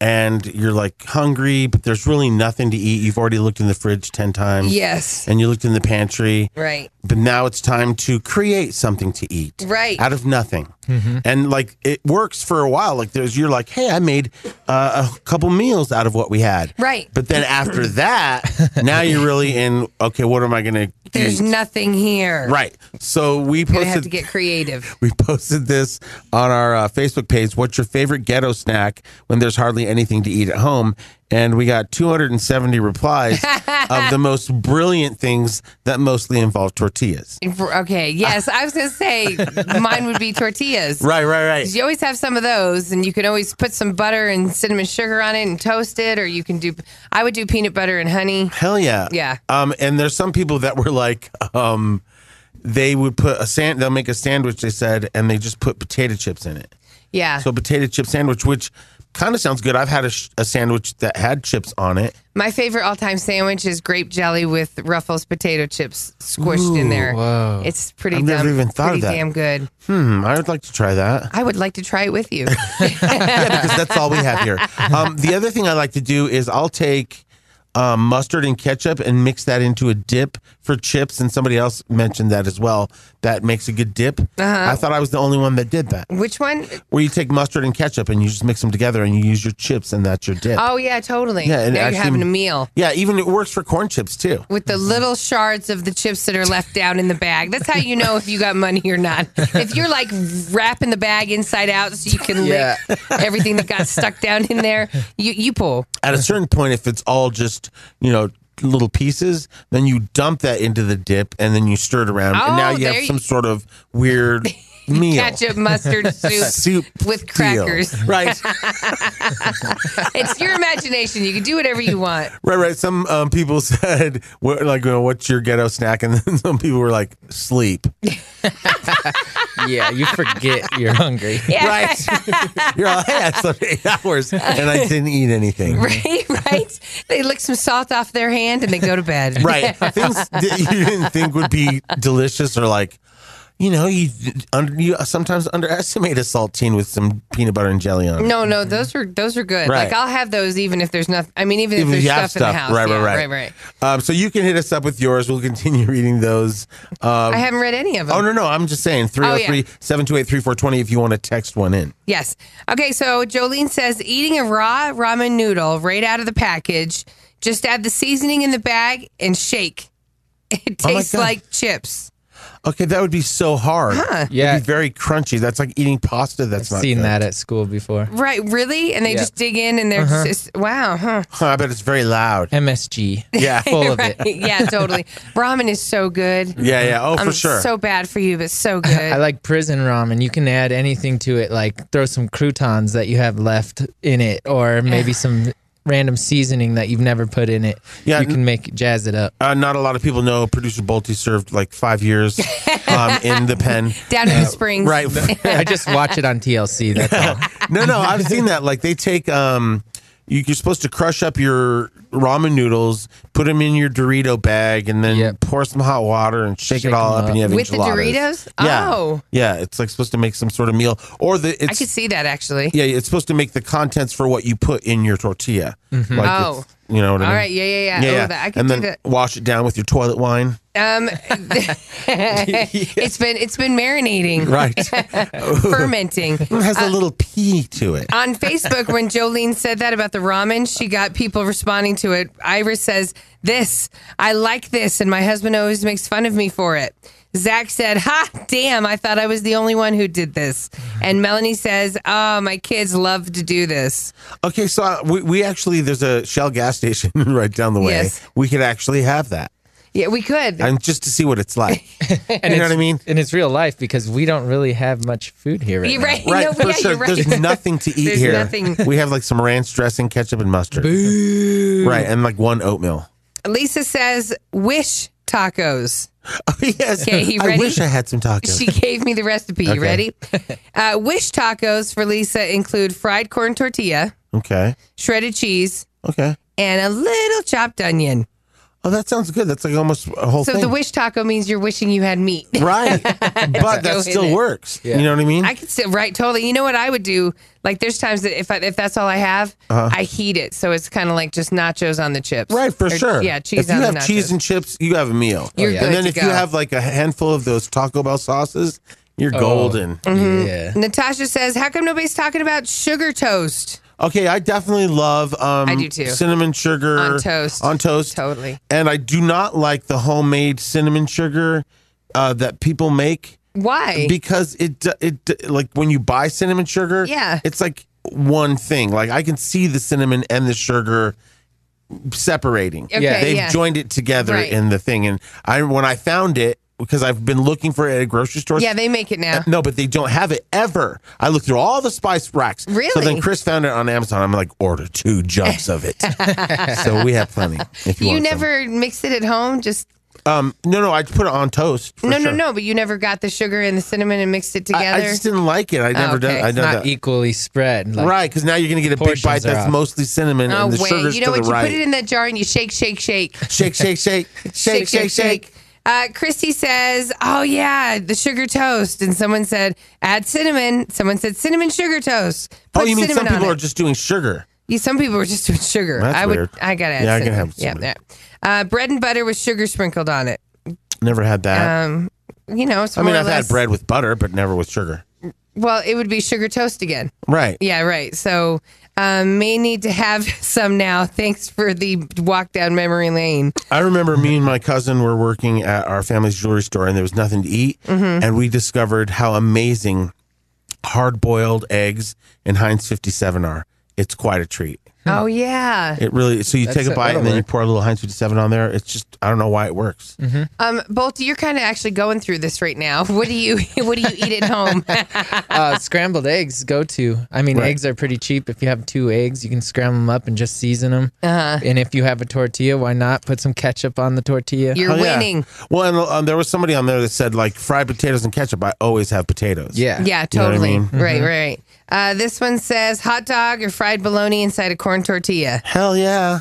and you're like hungry, but there's really nothing to eat. You've already looked in the fridge 10 times. Yes. And you looked in the pantry. Right. But now it's time to create something to eat. Right. Out of nothing. Mm-hmm. And like it works for a while. Like you're like, hey, I made a couple meals out of what we had. Right. But then after that, now you're really in, okay, what am I going to eat? There's nothing here. Right. So we Gonna posted. have to get creative. We posted this on our Facebook page. What's your favorite ghetto snack when there's hardly anything to eat at home? And we got 270 replies of the most brilliant things that mostly involve tortillas. Okay. Yes, I was going to say mine would be tortillas. Right. 'Cause you always have some of those, and you can always put some butter and cinnamon sugar on it and toast it, or you can do. I would do peanut butter and honey. Hell yeah. Yeah. And there's some people that were like, they would put they'll make a sandwich, they said, and they just put potato chips in it. Yeah. So potato chip sandwich, which kind of sounds good. I've had a sandwich that had chips on it. My favorite all-time sandwich is grape jelly with Ruffles potato chips squished in there. Whoa. It's pretty. I've never even thought of that. Damn good. I would like to try that. I would like to try it with you. Yeah, because that's all we have here. The other thing I like to do is I'll take mustard and ketchup and mix that into a dip for chips, and somebody else mentioned that as well. That makes a good dip. I thought I was the only one that did that. Which one? Where you take mustard and ketchup and you just mix them together and you use your chips and that's your dip. Oh yeah, totally. Yeah, and now actually, you're having a meal. Yeah, even it works for corn chips too. With the little shards of the chips that are left down in the bag. That's how you know if you got money or not. If you're like wrapping the bag inside out so you can lick everything that got stuck down in there, you pull. At a certain point, if it's all just, little pieces, then you dump that into the dip and then you stir it around. And now you have some sort of weird meal. Ketchup, mustard, soup with crackers. Deal. Right. It's your imagination. You can do whatever you want. Right. Some people said, what's your ghetto snack? And then some people were like, sleep. Yeah, you forget you're hungry. Yeah. Right. You're like, hey, I slept 8 hours and I didn't eat anything. Right. They lick some salt off their hand and they go to bed. Right. Things that you didn't think would be delicious or like, you sometimes underestimate a saltine with some peanut butter and jelly on it. No, those are good. Right. Like I'll have those even if there's nothing. I mean, even if there's stuff in the house. Right. So you can hit us up with yours. We'll continue reading those. I haven't read any of them. Oh, no. I'm just saying 303-728-3420 if you want to text one in. Yes. Okay, so Jolene says eating a raw ramen noodle right out of the package, just add the seasoning in the bag and shake. It tastes like chips. Okay, that would be so hard. Huh. Yeah. It'd be very crunchy. That's like eating pasta. That's not seen good. that at school before. Right, really? And they just dig in and they're just, wow, huh? I bet it's very loud. MSG. Yeah. Full of Right. it. Yeah, totally. Ramen is so good. Yeah. Oh, for sure. So bad for you, but so good. I like prison ramen. You can add anything to it, like throw some croutons that you have left in it, or maybe some random seasoning that you've never put in it. Yeah, you can jazz it up. Not a lot of people know producer Bolte served like 5 years in the pen. Down in the Springs. Right. I just watch it on TLC. That's all. No, I've seen that. Like they take, you're supposed to crush up your ramen noodles, put them in your Dorito bag, and then pour some hot water and shake it all up, and you have with enchiladas. the Doritos. Yeah. Oh, yeah. It's like supposed to make some sort of meal, or I could see that actually. Yeah, it's supposed to make the contents for what you put in your tortilla. Mm-hmm. Like Oh. you know what I mean? All right, yeah. Oh, that, I could and do then that. wash it down with your toilet wine. It's been marinating, Right. fermenting. It has a little pee to it. On Facebook, when Jolene said that about the ramen, she got people responding to it. Iris says, I like this, and my husband always makes fun of me for it. Zach said, ha, damn, I thought I was the only one who did this. And Melanie says, oh, my kids love to do this. Okay, so we actually, there's a Shell gas station right down the way. Yes. We could actually have that. Yeah, we could. And just to see what it's like. And you know what I mean? And it's real life because we don't really have much food here right You're now. right. Right, No, for yeah, sure. you're right. There's nothing to eat There's here. nothing. We have like some ranch dressing, ketchup, and mustard. Boo. Right, and like one oatmeal. Lisa says, wish tacos. Oh, yes. Okay, you I ready? wish I had some tacos. She gave me the recipe. You Okay. ready? Wish tacos for Lisa include fried corn tortilla, Okay. shredded cheese, Okay. and a little chopped onion. Oh, that sounds good. That's like almost a whole So thing. the wish taco means you're wishing you had meat. Right. But Go that in still it. works. Yeah. You know what I mean? I could still, right, totally. You know what I would do? Like there's times that if that's all I have, I heat it. So it's kind of like just nachos on the chips. Right, for Or, sure. Yeah, cheese If on you the have nachos. cheese and chips, you have a meal. You're good And then to if you go. have like a handful of those Taco Bell sauces, you're golden. Mm-hmm. Yeah. Natasha says, how come nobody's talking about sugar toast? Okay, I definitely love I do too. cinnamon sugar On toast. On toast. Totally. And I do not like the homemade cinnamon sugar that people make Why? because it like when you buy cinnamon sugar, Yeah. it's like one thing. Like I can see the cinnamon and the sugar separating. Okay, They've yeah. joined it together Right. in the thing. And when I found it, because I've been looking for it at a grocery store. Yeah, they make it now. No, but they don't have it ever. I looked through all the spice racks. So Really? then Chris found it on Amazon. I'm like, order 2 jugs of it. So we have plenty. If you You want some. never mixed it at home? Just No, I put it on toast. for sure. no, but you never got the sugar and the cinnamon and mixed it I together? just didn't like it. I never okay. done. I It's done not that. equally spread. Like, Right, because now you're going to get a big portions bite are that's off. mostly cinnamon Oh, and the wait. sugar's You know to what? the You right. put it in that jar and you shake. Shake, shake, shake. Christy says, oh, yeah, the sugar toast. And someone said, add cinnamon. Someone said cinnamon sugar toast. Put Oh, you mean some cinnamon people on are it. just doing sugar? Yeah, some people were just doing sugar. That's weird. I got to add Yeah, I can cinnamon. have cinnamon. Yeah. Bread and butter with sugar sprinkled on it. Never had that. You know, it's I mean, more or I've less, had bread with butter, but never with sugar. Well, it would be sugar toast again. Right. Yeah, right. So may need to have some now. Thanks for the walk down memory lane. I remember me and my cousin were working at our family's jewelry store, and there was nothing to eat, and we discovered how amazing hard-boiled eggs in Heinz 57 are. It's quite a treat. Oh, yeah. It really. So you take a bite that'll and then you work. pour a little Heinz 57 on there. It's just I don't know why it works. Bolte, you're kind of actually going through this right now. What do you eat at home? Scrambled eggs go to. I mean, Right. eggs are pretty cheap. If you have 2 eggs, you can scramble them up and just season them. And if you have a tortilla, why not put some ketchup on the tortilla? You're Oh, yeah. winning. Well, and there was somebody on there that said like fried potatoes and ketchup. I always have potatoes. Yeah. Yeah, You know what I totally. mean? Right. This one says hot dog or fried bologna inside a corn tortilla. Hell yeah.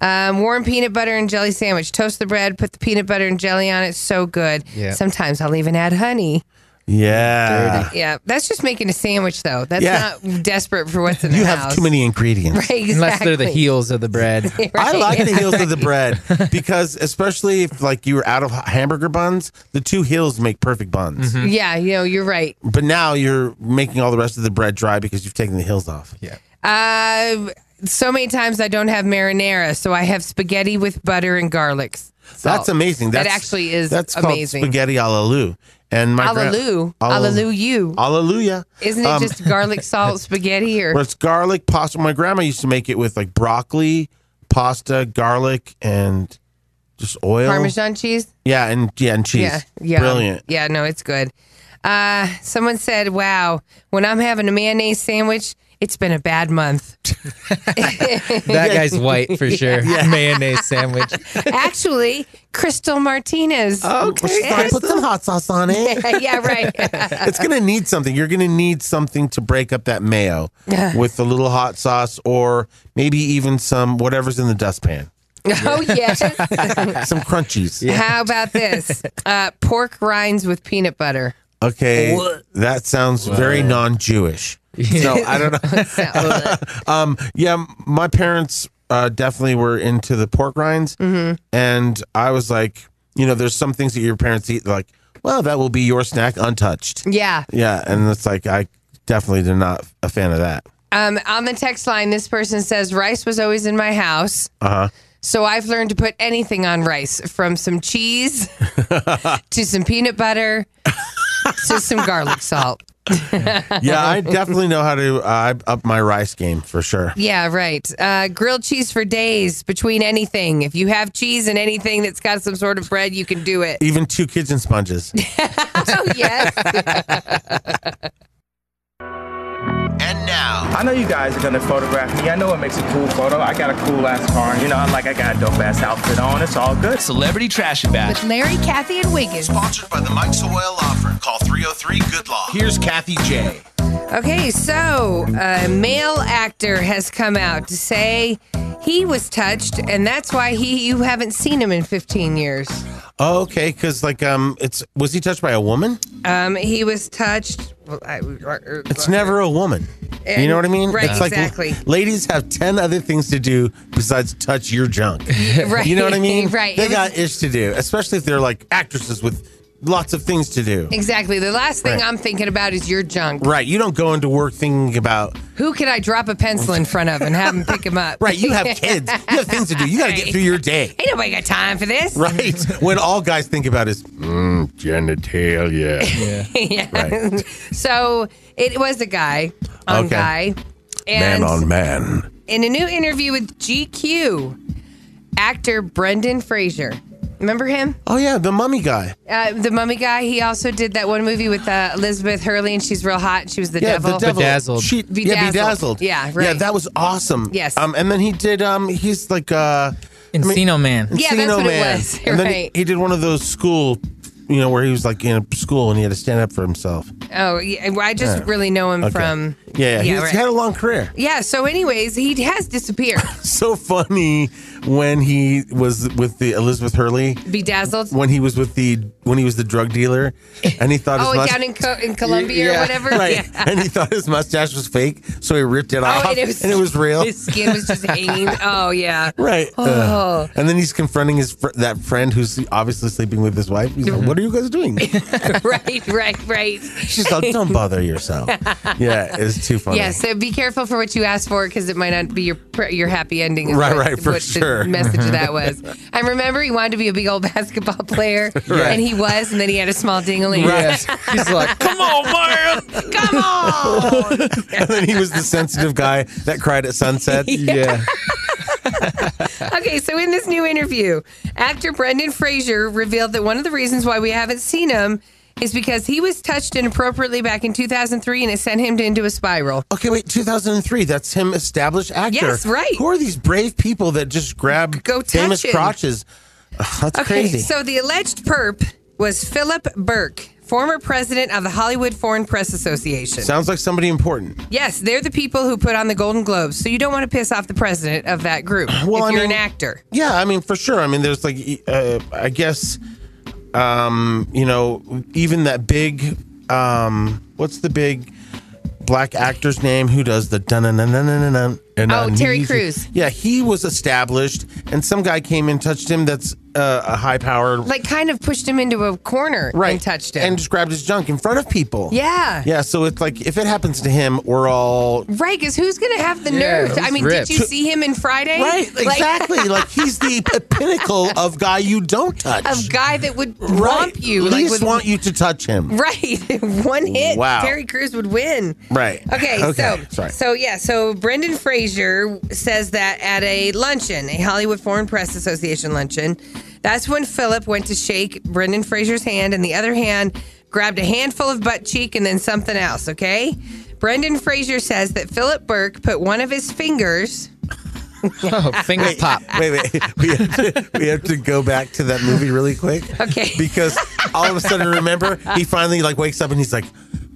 Warm peanut butter and jelly sandwich. Toast the bread, put the peanut butter and jelly on it. So good. Yeah. Sometimes I'll even add honey. Yeah. Yeah, that's just making a sandwich, though. That's Yeah. not desperate for what's in the You house. have too many ingredients. Right, exactly. Unless they're the heels of the bread. I like the heels of the Right. bread because especially if like you were out of hamburger buns, the 2 heels make perfect buns. Yeah, you're right. But now you're making all the rest of the bread dry because you've taken the heels off. Yeah. so many times I don't have marinara, so I have spaghetti with butter and garlic salt. That's amazing. That actually is that's amazing. Called spaghetti allelu. And my Hallelujah. Isn't it just garlic salt spaghetti? Or well, it's garlic pasta. My grandma used to make it with like broccoli, pasta, garlic, and just oil. Parmesan cheese? Yeah, and cheese. Yeah. Brilliant. Yeah, no, it's good. Someone said, wow, when I'm having a mayonnaise sandwich, it's been a bad month. That guy's white for sure. Mayonnaise sandwich. Actually, Crystal Martinez. Okay. Put some hot sauce on it. Yeah, right. It's going to need something. You're going to need something to break up that mayo with a little hot sauce or maybe even some whatever's in the dustpan. Oh, yes. Some crunchies. Yeah. How about this? Pork rinds with peanut butter. Okay. That sounds very non-Jewish. No, I don't know. Yeah, my parents definitely were into the pork rinds. Mm-hmm. And I was like, there's some things that your parents eat like, well, that will be your snack untouched. Yeah. Yeah. And it's like, I definitely did not a fan of that. On the text line, this person says, rice was always in my house. So I've learned to put anything on rice, from some cheese to some peanut butter to some garlic salt. Yeah, I definitely know how to up my rice game for sure. Yeah, right. Grilled cheese for days between anything. If you have cheese and anything that's got some sort of bread, you can do it. Even 2 kitchen sponges. Oh, yes. And now, I know you guys are gonna photograph me. I know it makes a cool photo. I got a cool ass car. I got a dope ass outfit on. It's all good. Celebrity Trash and Bash. With Larry, Kathie, and Wiggins. Sponsored by the Mike Sowell Law Firm. Call 303-GOOD-LAW. Here's Kathie J. Okay, so a male actor has come out to say he was touched, and that's why you haven't seen him in 15 years. Oh, okay, because was he touched by a woman? He was touched. It's never a woman. You know what I mean? Right, it's like, exactly. Ladies have 10 other things to do besides touch your junk. Right. You know what I mean? Right. They got ish to do, especially if they're like actresses with lots of things to do. Exactly. The last thing I'm thinking about is your junk. Right. You don't go into work thinking about who can I drop a pencil in front of and have them pick him up. Right. You have kids. You have things to do. You got to get through your day. Ain't nobody got time for this. Right. When all guys think about is genitalia. Yeah. Right. So it was a guy on guy. And man on man. In a new interview with GQ, actor Brendan Fraser. Remember him? Oh, yeah, the mummy guy. The mummy guy. He also did that one movie with Elizabeth Hurley, and she's real hot. And she was the devil. Bedazzled. Bedazzled. Yeah, right. Yeah, that was awesome. Yes. And then he did, he's like... Encino Man. Yeah, that's what it was. And then right. he did one of those school... where he was like in a school and he had to stand up for himself. Oh, yeah. I just really know him from... Yeah, he had a long career. Yeah, so anyways, he has disappeared. So funny when he was with the Elizabeth Hurley. Bedazzled? When he was the drug dealer and he thought his mustache... down in Colombia or whatever? Right. Yeah. And he thought his mustache was fake, so he ripped it off and it was real. His skin was just hanging. Oh, yeah. Right. Oh. And then he's confronting that friend who's obviously sleeping with his wife. He's like, what are you guys doing? Right. She's like, don't bother yourself. Yeah, it's too funny. Yeah, so be careful for what you ask for because it might not be your happy ending. Right, for what sure. The message of that was. I remember he wanted to be a big old basketball player, and he was, and then he had a small ding-a-ling. Right. He's like, come on, man. Come on. And then he was the sensitive guy that cried at sunset. Yeah. Okay, so in this new interview, actor Brendan Fraser revealed that one of the reasons why we haven't seen him is because he was touched inappropriately back in 2003 and it sent him into a spiral. Okay, wait, 2003. That's him, established actor. Yes, right. Who are these brave people that just grab famous crotches? That's crazy. So the alleged perp was Philip Burke, former president of the Hollywood Foreign Press Association. Sounds like somebody important. Yes, they're the people who put on the Golden Globes. So you don't want to piss off the president of that group if you're an actor. Yeah, I mean, for sure. I mean, there's like, I guess... even that big, what's the big black actor's name who does the dun-dun-dun-dun-dun-dun And, Terry Crews. Yeah, he was established, and some guy came and touched him that's a high-powered... Like, kind of pushed him into a corner and touched him. And just grabbed his junk in front of people. Yeah. Yeah, so it's like, if it happens to him, we're all... Right, because who's going to have the nerve? I mean, did you see him in Friday? Right, exactly. Like, he's the pinnacle of guy you don't touch. Of guy that would romp you. At least want you to touch him. Right. One hit. Wow. Terry Crews would win. Right. Okay. Sorry. So Brendan Fraser says that at a luncheon, a Hollywood Foreign Press Association luncheon, that's when Philip went to shake Brendan Fraser's hand, and the other hand grabbed a handful of butt cheek and then something else, okay? Brendan Fraser says that Philip Burke put one of his fingers... finger pop. Wait. We have to go back to that movie really quick. Okay. Because all of a sudden, remember, he finally wakes up and he's like,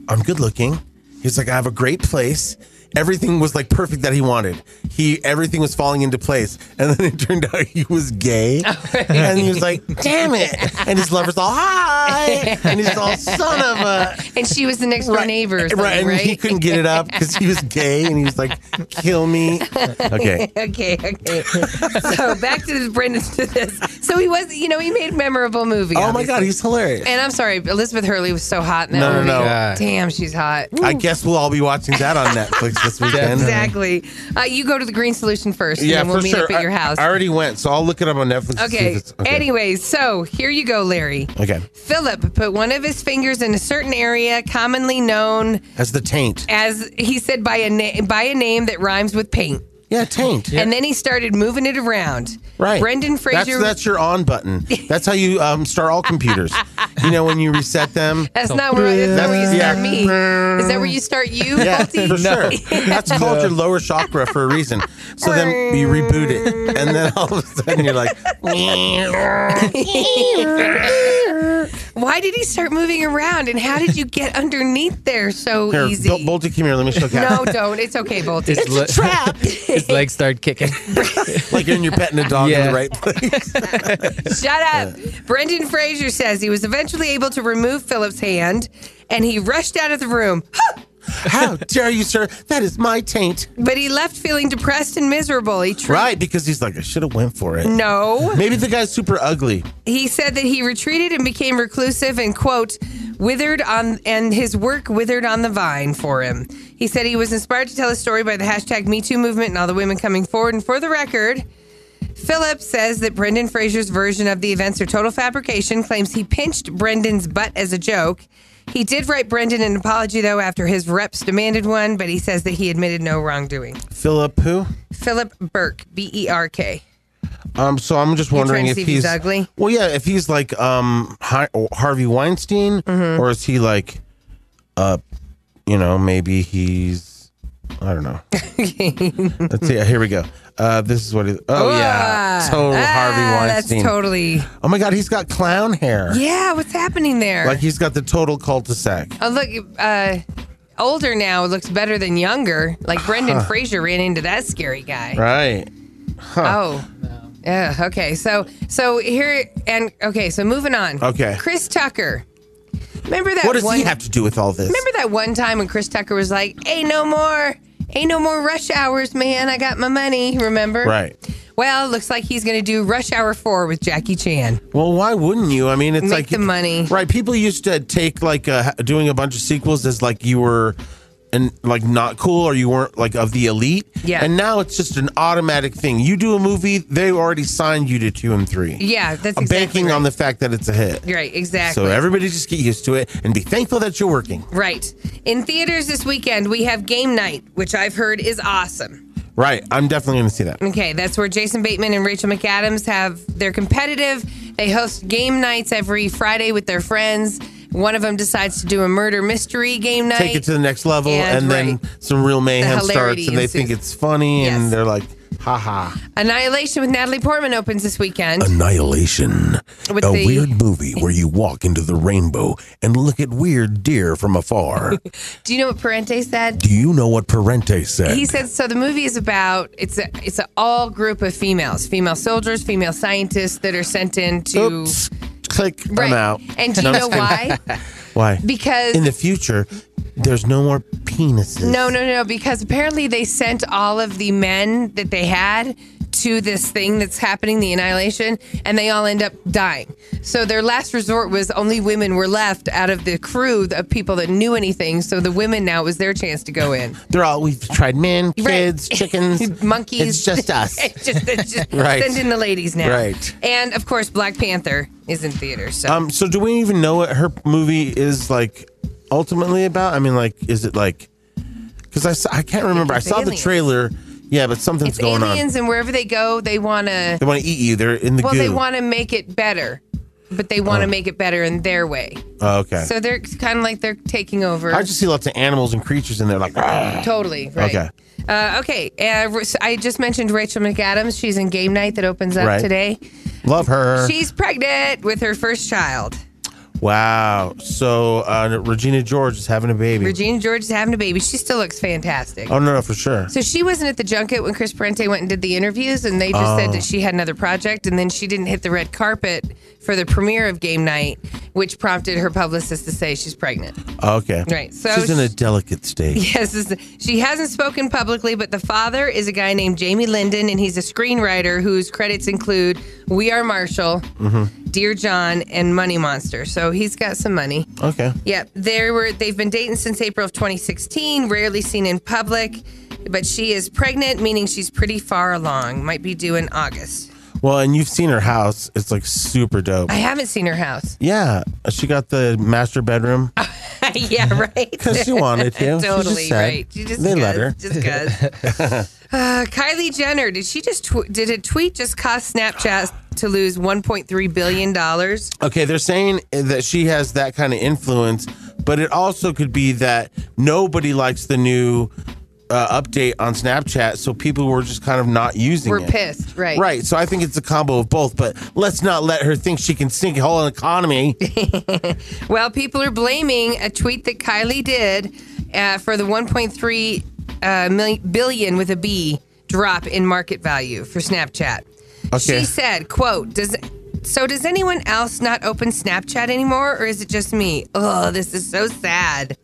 I'm good looking. He's like, I have a great place. Everything was perfect that he wanted. Everything was falling into place. And then it turned out he was gay. And he was like, damn it. And his lover's all, hi. And he's all, son of a. And she was the next door neighbor or something, and he couldn't get it up because he was gay. And he was like, kill me. Okay. Okay. So back to Brendan to this. So he was, he made a memorable movie. Oh my God, he's hilarious. And I'm sorry, Elizabeth Hurley was so hot in that movie. No. Damn, she's hot. I guess we'll all be watching that on Netflix this weekend. Exactly. You go to the Green Solution first, and then we'll meet up at your house. I already went, so I'll look it up on Netflix. Okay. Anyways, so here you go, Larry. Okay. Philip put one of his fingers in a certain area commonly known as the taint. As he said, by a name that rhymes with paint. Yeah, taint. And then he started moving it around. Right. Brendan Fraser. That's your on button. That's how you start all computers. When you reset them. That's not where you start me. Is that where you start you? Yeah, for sure. That's called your lower chakra for a reason. So then you reboot it. And then all of a sudden you're like. Why did he start moving around? And how did you get underneath there so easy? Bolty, come here. Let me show you. No, don't. It's okay, Bolty. It's a trap. His legs start kicking. Like when you're petting a dog in the right place. Shut up. Brendan Fraser says he was eventually able to remove Philip's hand, and he rushed out of the room. How dare you, sir? That is my taint. But he left feeling depressed and miserable. Right, because he's like, I should have went for it. No. Maybe the guy's super ugly. He said that he retreated and became reclusive and, quote, and his work withered on the vine for him. He said he was inspired to tell his story by the hashtag #MeToo movement and all the women coming forward. And for the record, Philip says that Brendan Fraser's version of the events are total fabrication, claims he pinched Brendan's butt as a joke. He did write Brendan an apology, though, after his reps demanded one, but he says that he admitted no wrongdoing. Philip who? Philip Burke, Berk. So I'm just wondering if he's ugly. Well, yeah, if he's like Harvey Weinstein, or is he like, maybe he's, I don't know. Let's see. Here we go. This is what he. Yeah, total Harvey Weinstein. That's totally. Oh my God, he's got clown hair. Yeah, what's happening there? Like he's got the total cul-de-sac. Oh look, older now looks better than younger. Like Brendan Fraser ran into that scary guy. Right. Oh. Yeah. Okay. So here and okay. So moving on. Okay. Chris Tucker. Remember that? What does he have to do with all this? Remember that one time when Chris Tucker was like, "Ain't no more rush hours, man. I got my money." Remember? Right. Well, looks like he's going to do Rush Hour 4 with Jackie Chan. Well, why wouldn't you? I mean, it's Make the money. Right. People used to take doing a bunch of sequels as like you were not cool or you weren't like of the elite. Yeah. And now it's just an automatic thing. You do a movie, they already signed you to 2 and 3. Yeah, that's exactly banking right. on the fact that it's a hit. Right, exactly. So everybody just get used to it and be thankful that you're working. Right. In theaters this weekend, we have Game Night, which I've heard is awesome. Right. I'm definitely going to see that. Okay, that's where Jason Bateman and Rachel McAdams they're competitive. They host game nights every Friday with their friends. One of them decides to do a murder mystery game night. Take it to the next level, and then some real mayhem starts, and they think it's funny, and they're like, haha. Annihilation with Natalie Portman opens this weekend. Annihilation. A weird movie where you walk into the rainbow and look at weird deer from afar. Do you know what Parente said? Do you know what Parente said? He said, so the movie is about, it's an all group of female soldiers, female scientists that are sent in to... Oops. Click, I'm out. And do you know why? Why? Because in the future, there's no more penises. No, because apparently they sent all of the men that they had to this thing that's happening, the annihilation, and they all end up dying. So their last resort was only women were left out of the crew of people that knew anything. So the women now, it was their chance to go in. We've tried men, kids, chickens, monkeys. It's just us. it's just right. Send in the ladies now. Right. And of course, Black Panther is in theaters. So do we even know what her movie is like ultimately about? I mean, like, is it like, because I can't remember. I saw the trailer. Yeah, but something's going on. It's aliens, and wherever they go, they want to eat you. They're in the goo. Well, they want to make it better, but they want to make it better in their way. Oh, okay. So they're kind of like they're taking over. I just see lots of animals and creatures in there, like. Totally right. Okay. I just mentioned Rachel McAdams. She's in Game Night that opens up today. Love her. She's pregnant with her first child. Wow. So Regina George is having a baby. She still looks fantastic. Oh, no, for sure. So she wasn't at the junket when Chris Parente went and did the interviews, and they just said that she had another project, and then she didn't hit the red carpet for the premiere of Game Night, which prompted her publicist to say she's pregnant. Okay. Right. So she's in a delicate state. Yes. She hasn't spoken publicly, but the father is a guy named Jamie Linden, and he's a screenwriter whose credits include We Are Marshall, Dear John, and Money Monster. So he's got some money. Okay. Yep. They've been dating since April of 2016, rarely seen in public, but she is pregnant, meaning she's pretty far along. Might be due in August. Well, and you've seen her house. It's like super dope. I haven't seen her house. Yeah. She got the master bedroom. Yeah, right. Because she wanted to. Totally right. They let her. Just because. Kylie Jenner, did a tweet just cost Snapchat to lose $1.3 billion? Okay, they're saying that she has that kind of influence, but it also could be that nobody likes the new update on Snapchat, so people were just kind of not using it. We're pissed, right? Right. So I think it's a combo of both, but let's not let her think she can sink a whole economy. Well, people are blaming a tweet that Kylie did for the 1.3 billion with a B drop in market value for Snapchat. Okay. She said, quote, does anyone else not open Snapchat anymore, or is it just me? Oh, this is so sad.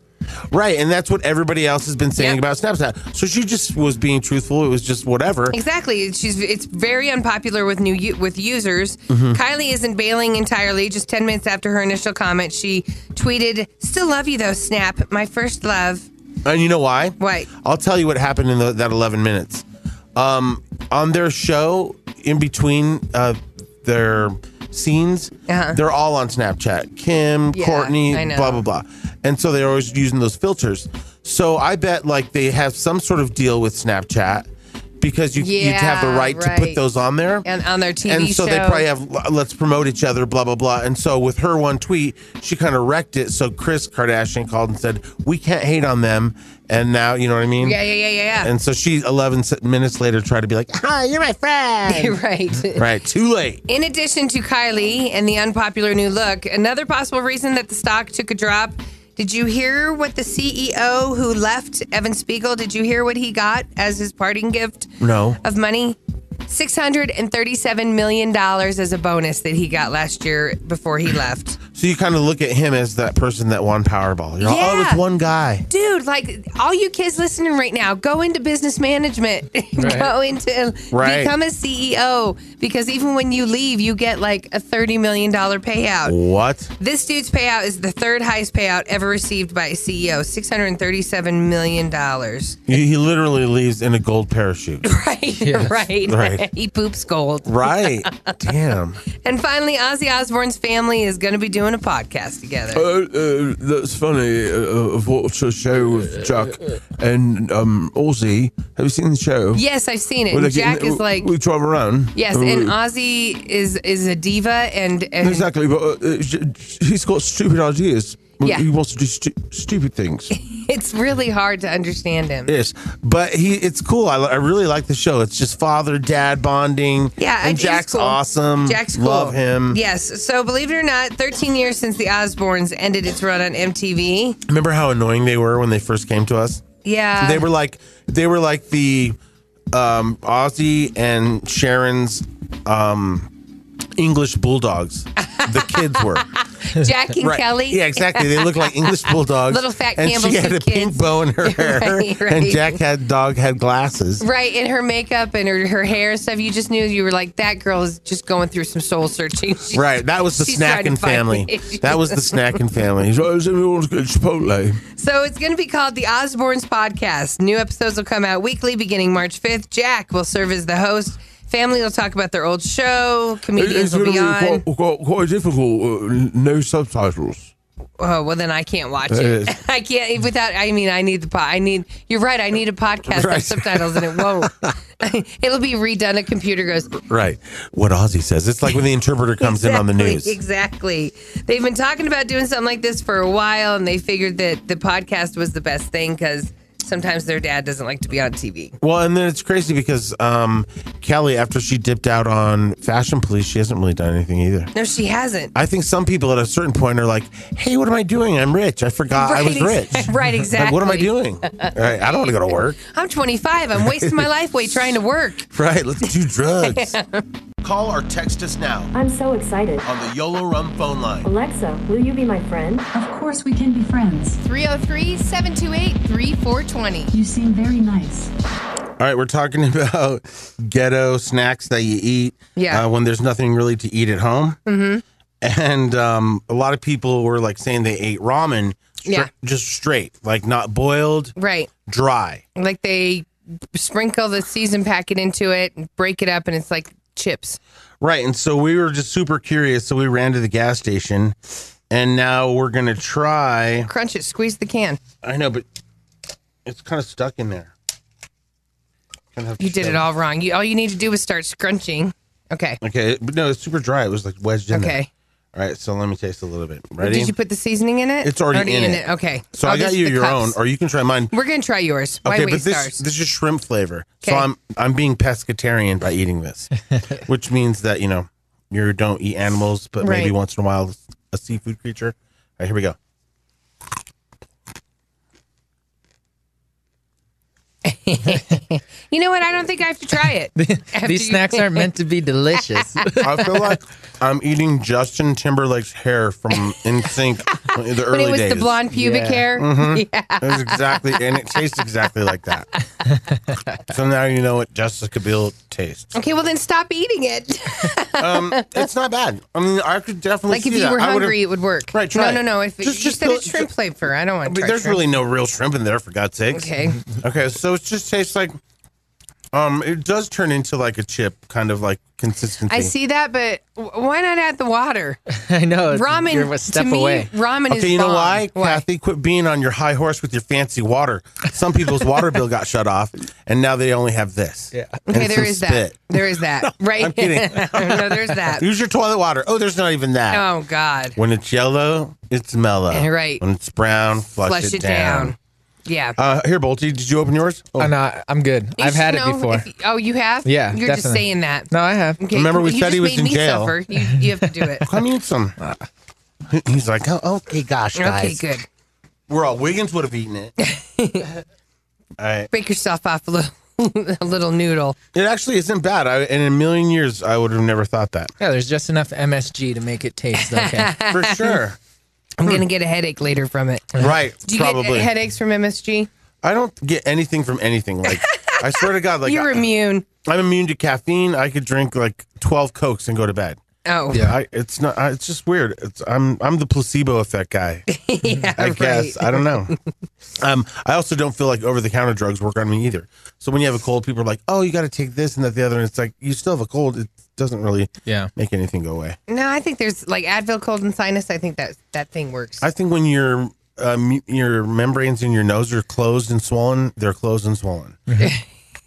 Right, and that's what everybody else has been saying about Snapchat. So she just was being truthful. It was just whatever. Exactly. It's very unpopular with users. Mm-hmm. Kylie isn't bailing entirely. Just 10 minutes after her initial comment, she tweeted, "Still love you though, Snap, my first love." And you know why? Why? I'll tell you what happened in that 11 minutes. On their show, in between their scenes, they're all on Snapchat. Kim, Courtney, blah, blah, blah. And so they're always using those filters. So I bet like they have some sort of deal with Snapchat because you'd have the right to put those on there. And on their TV show. And so they probably have, let's promote each other, blah, blah, blah. And so with her one tweet, she kind of wrecked it. So Kris Kardashian called and said, we can't hate on them. And now, you know what I mean? Yeah. And so she, 11 minutes later, tried to be like, hi, you're my friend. Right. Too late. In addition to Kylie and the unpopular new look, another possible reason that the stock took a drop. Did you hear what the CEO who left, Evan Spiegel, did you hear what he got as his parting gift? No. Of money? $637 million as a bonus that he got last year before he left. So you kind of look at him as that person that won Powerball. You're like, oh, it's one guy. Dude, like all you kids listening right now, go into business management. Go into become a CEO, because even when you leave, you get like a $30 million payout. What? This dude's payout is the third highest payout ever received by a CEO, $637 million. He literally leaves in a gold parachute. Right. He poops gold. Right. Damn. And finally, Ozzy Osbourne's family is going to be doing a podcast together. That's funny. I've watched a show with Jack and Ozzy. Have you seen the show? Yes, I've seen it. And Jack is like... We drive around. Yes, and Ozzy is a diva and exactly, but he's got stupid ideas. He wants to do stupid things. It's really hard to understand him. Yes, but it's cool. I really like the show. It's just father-dad bonding. Yeah, and Jack's cool. Awesome. Jack's cool. Love him. Yes. So believe it or not, 13 years since the Osbournes ended its run on MTV. Remember how annoying they were when they first came to us? Yeah. They were like the Ozzy and Sharon's English bulldogs. The kids were. Jack and Kelly. Yeah, exactly. They look like English bulldogs. Little fat and Campbell she had a kids. pink bow in her hair. Right. And Jack had glasses. Right, and her makeup and her hair and stuff, you just knew you were like, that girl is just going through some soul searching. Right, that was the snacking family. That was the snacking family. He's always good Chipotle. So it's going to be called The Osbournes Podcast. New episodes will come out weekly beginning March 5th. Jack will serve as the host. Family will talk about their old show. Comedians will be on. Quite difficult. No subtitles. Oh, well, then I can't watch it. I can't without. I mean, I need you're right. I need a podcast with subtitles, and it won't. It'll be redone. A computer goes. Right. What Ozzy says. It's like when the interpreter comes in on the news. Exactly. They've been talking about doing something like this for a while, and they figured that the podcast was the best thing because sometimes their dad doesn't like to be on TV. Well, and then it's crazy because Kelly, after she dipped out on Fashion Police, she hasn't really done anything either. No, she hasn't. I think some people at a certain point are like, hey, what am I doing? I'm rich. I forgot I was rich. Right, exactly. Like, what am I doing? Right, I don't want to go to work. I'm 25. I'm wasting my life trying to work. Right, let's do drugs. Call or text us now I'm so excited. on the YOLO Rum phone line. Alexa, will you be my friend? Of course we can be friends. 303-728-3420. You seem very nice. All right, we're talking about ghetto snacks that you eat when there's nothing really to eat at home. Mm-hmm. And a lot of people were like saying they ate ramen just straight, like not boiled, right? Dry. Like they sprinkle the season packet into it and break it up, and it's like chips. Right, and so we were just super curious, so we ran to the gas station, and now we're going to try... Crunch it, squeeze the can. I know, but it's kind of stuck in there. You did it all wrong. All you need to do is start scrunching. Okay. Okay, but no, it's super dry. It was like wedged in there. Okay. All right, so let me taste a little bit. Ready? Did you put the seasoning in it? It's already in it. Okay. So I got you your own, or you can try mine. We're gonna try yours. Okay, Why but this is shrimp flavor. Okay. So I'm being pescatarian by eating this, which means that you don't eat animals, but maybe once in a while a seafood creature. All right, here we go. You know what? I don't think I have to try it. These snacks aren't meant to be delicious. I feel like I'm eating Justin Timberlake's hair from NSYNC in the early days. When it was the blonde pubic hair? Mm-hmm. Yeah. It was exactly, and it tastes exactly like that. So now you know what Jessica Biel tastes. Okay, well then stop eating it. It's not bad. I mean, I could definitely see that. Like if you were hungry, it would work. Right, try it. No. If you said it's shrimp flavor, I don't want to try There's shrimp. really no real shrimp in there, for God's sakes. Okay. Okay, so it just tastes like, it does turn into like a chip, kind of like consistency. I see that, but why not add the water? I know. Ramen, you're a step to me, away. Ramen is Okay, you know bomb. why, Kathy? Quit being on your high horse with your fancy water. Some people's water bill got shut off, and now they only have this. Yeah. Okay, there is that. There is that. Right? I'm kidding. No, there's that. Use your toilet water. Oh, there's not even that. Oh, God. When it's yellow, it's mellow. Right. When it's brown, flush it down. Yeah. Here, Bolty, did you open yours? Oh, no, I'm good. I've had it before. You have? Yeah, You're just definitely. saying that. No, I have. Okay. Remember we said he was made in me jail. Suffer. You have to do it. Come eat some. He's like, oh, okay, gosh, guys. Okay, good. We're all Wiggins would have eaten it. All right. Break yourself off a little noodle. It actually isn't bad. In a million years, I would have never thought that. Yeah, there's just enough MSG to make it taste okay. For sure. I'm going to get a headache later from it. Right. Do you probably. get headaches from MSG? I don't get anything from anything. Like, I swear to God, like you're immune. I'm immune to caffeine. I could drink like 12 Cokes and go to bed. Oh, yeah. It's not. It's just weird. I'm the placebo effect guy. Yeah, I guess. I don't know. I also don't feel like over the counter drugs work on me either. So when you have a cold, people are like, "Oh, you got to take this and that, the other," and it's like you still have a cold. It doesn't really make anything go away. No, I think there's like Advil, cold and sinus. I think that thing works. I think when your membranes in your nose are closed and swollen, they're closed and swollen.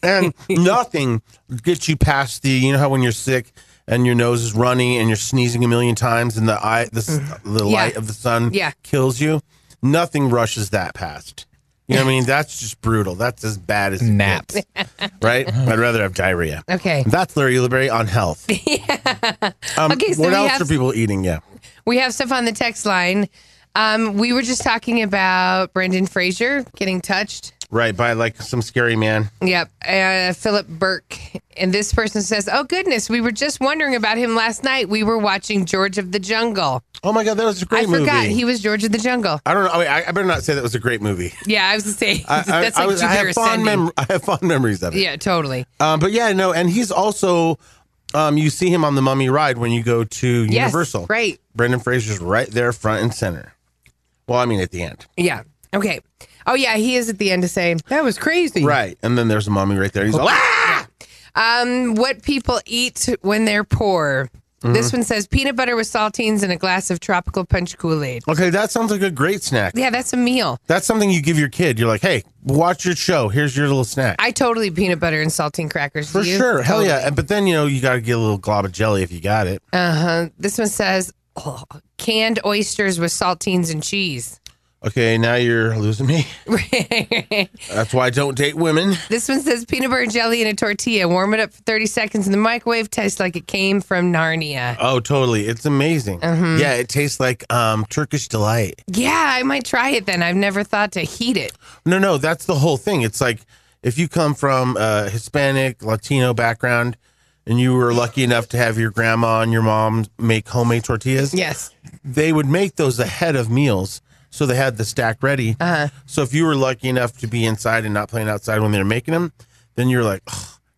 And nothing gets you past you know how when you're sick and your nose is runny and you're sneezing a million times and the light of the sun kills you, nothing rushes that past. You know what I mean? That's just brutal. That's as bad as it naps. Right? I'd rather have diarrhea. Okay. That's Larry Ulibarri on health. Okay, so what else are people eating? Yeah. We have stuff on the text line. We were just talking about Brendan Fraser getting touched. Right, by like some scary man. Yep. Philip Burke. And this person says, oh, goodness, we were just wondering about him last night. We were watching George of the Jungle. Oh, my God, that was a great movie. I forgot he was George of the Jungle. I don't know. I better not say that was a great movie. Yeah, I was going to say, that's like Jupiter Ascending. I have fond memories of it. Yeah, totally. But yeah, no, and he's also, you see him on the Mummy ride when you go to Universal. Yes, right. Brendan Fraser's right there, front and center. Well, I mean, at the end. Yeah. Okay. Oh, yeah, he is at the end to say, that was crazy. Right. And then there's a Mummy right there. He's like, ah! What people eat when they're poor. This one says peanut butter with saltines and a glass of tropical punch Kool-Aid. Okay, that sounds like a great snack. Yeah, that's a meal. That's something you give your kid. You're like, hey, watch your show. Here's your little snack. I totally peanut butter and saltine crackers. For sure. Hell yeah. But then, you got to get a little glob of jelly if you got it. Uh-huh. This one says canned oysters with saltines and cheese. Okay, now you're losing me. That's why I don't date women. This one says peanut butter jelly in a tortilla. Warm it up for 30 seconds in the microwave. Tastes like it came from Narnia. Oh, totally. It's amazing. Yeah, it tastes like Turkish delight. Yeah, I might try it then. I've never thought to heat it. No, that's the whole thing. It's like if you come from a Hispanic, Latino background, and you were lucky enough to have your grandma and your mom make homemade tortillas. Yes. They would make those ahead of meals. So they had the stack ready. So if you were lucky enough to be inside and not playing outside when they were making them, then you're like,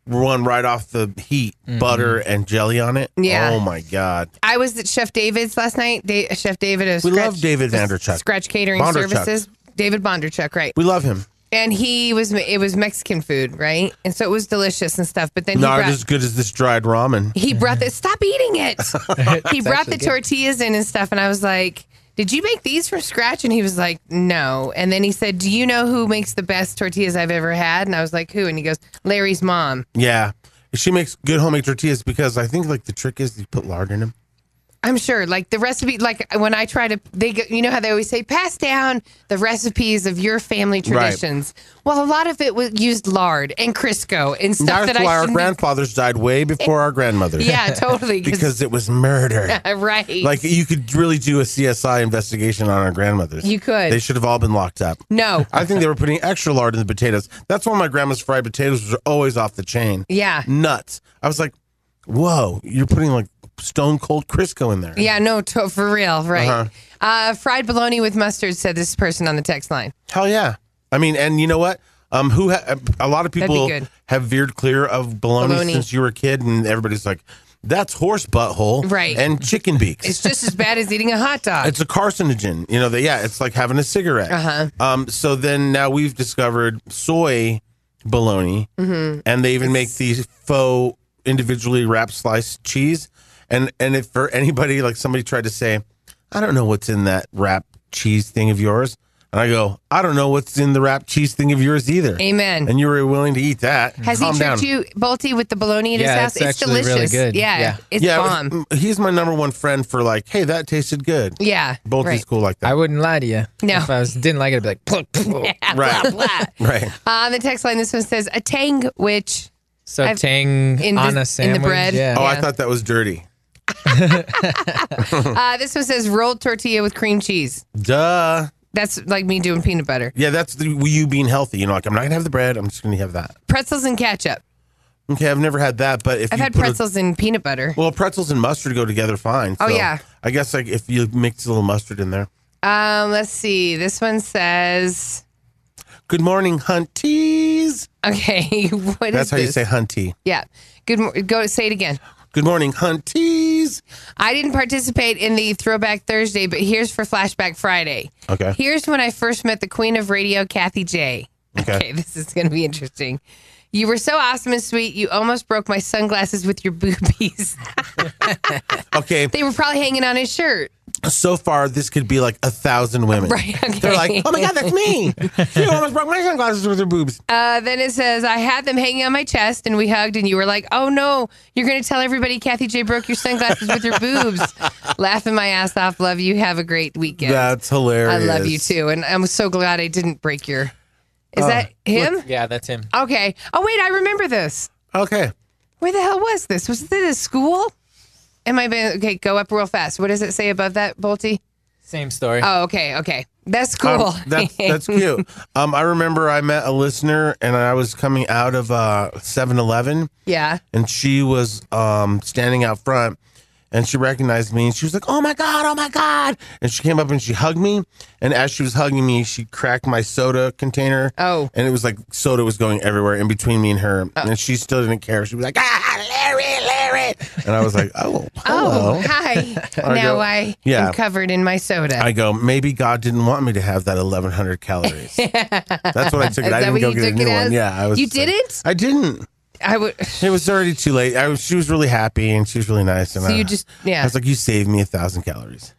one right off the heat, butter and jelly on it. Yeah. Oh my God. I was at Chef David's last night. Chef David of We love David Vanderchuck. Scratch Catering Services. David Bondarchuk, right. We love him. And it was Mexican food, right? And so it was delicious and stuff. But then not as good as this dried ramen. He brought stop eating it. He brought the tortillas in and stuff. And I was like, did you make these from scratch? And he was like, no. And then he said, do you know who makes the best tortillas I've ever had? And I was like, who? And he goes, Larry's mom. Yeah. She makes good homemade tortillas because I think like the trick is you put lard in them. I'm sure. Like the recipe, like when I try to, you know how they always say, pass down the recipes of your family traditions. Right. Well, a lot of it was used lard and Crisco and stuff That's why our grandfathers died way before our grandmothers. Yeah, totally. Because it was murder. Right. Like you could really do a CSI investigation on our grandmothers. You could. They should have all been locked up. No. I think they were putting extra lard in the potatoes. That's why my grandma's fried potatoes were always off the chain. Yeah. Nuts. I was like, whoa, you're putting like stone cold Crisco in there. Yeah, no, for real, right. Fried bologna with mustard, said this person on the text line. Hell yeah. I mean, and you know what? A lot of people have veered clear of bologna since you were a kid, and everybody's like, that's horse butthole and chicken beaks. It's just as bad as eating a hot dog. It's a carcinogen. You know, it's like having a cigarette. So then now we've discovered soy bologna, and they even make these faux individually wrapped sliced cheese. And if for anybody, like somebody tried to say, I don't know what's in that wrapped cheese thing of yours. And I go, I don't know what's in the wrapped cheese thing of yours either. Amen. And you were willing to eat that. Has he tricked you, Bolty, with the bologna in his house? It's delicious. Really good. Yeah, it's bomb. He's my number one friend for like, hey, that tasted good. Yeah. Bolty's cool like that. I wouldn't lie to you. No. If I didn't like it, I'd be like, blah, blah. Right. On the text line, this one says, a tang, which... So tang on a sandwich? In the bread. Yeah. Oh, I thought that was dirty. This one says rolled tortilla with cream cheese. Duh. That's like me doing peanut butter. Yeah, that's you being healthy. You know, like I'm not gonna have the bread. I'm just gonna have that. Pretzels and ketchup. Okay, I've never had that, but if I've had pretzels and peanut butter. Well, pretzels and mustard go together fine. So yeah. I guess like if you mix a little mustard in there. Let's see. This one says, "Good morning, hunties." Okay, what That's how this? You say hunty. Yeah. Go say it again. Good morning, hunties. I didn't participate in the Throwback Thursday, but here's for Flashback Friday. Okay. Here's when I first met the queen of radio, Kathie J. Okay, this is going to be interesting. You were so awesome and sweet, you almost broke my sunglasses with your boobies. Okay. They were probably hanging on his shirt. So far, this could be like 1,000 women. Right, okay. They're like, oh my God, that's me. She almost broke my sunglasses with her boobs. Then it says, I had them hanging on my chest and we hugged and you were like, oh no, you're going to tell everybody Kathie J broke your sunglasses with your boobs. Laughing my ass off. Love you. Have a great weekend. That's hilarious. I love you too. And I'm so glad I didn't break your... Is that him? Look, yeah, that's him. Okay. Oh, wait, I remember this. Okay. Where the hell was this? Was it at a school? Okay, go up real fast. What does it say above that, Bolty? Same story. Oh, okay. That's cool. That's cute. I remember I met a listener, and I was coming out of 7-Eleven. Yeah. And she was standing out front, and she recognized me, and she was like, "Oh my God, oh my God!" And she came up and she hugged me, and as she was hugging me, she cracked my soda container. Oh. And it was like soda was going everywhere in between me and her, and she still didn't care. She was like, Larry. And I was like, oh, hello. Oh, hi. Now I am covered in my soda. I go, maybe God didn't want me to have that 1,100 calories. That's what I took it. I didn't go get a new one. Yeah, You didn't? I didn't. It was already too late. She was really happy, and she was really nice. And so you I was like, you saved me 1,000 calories.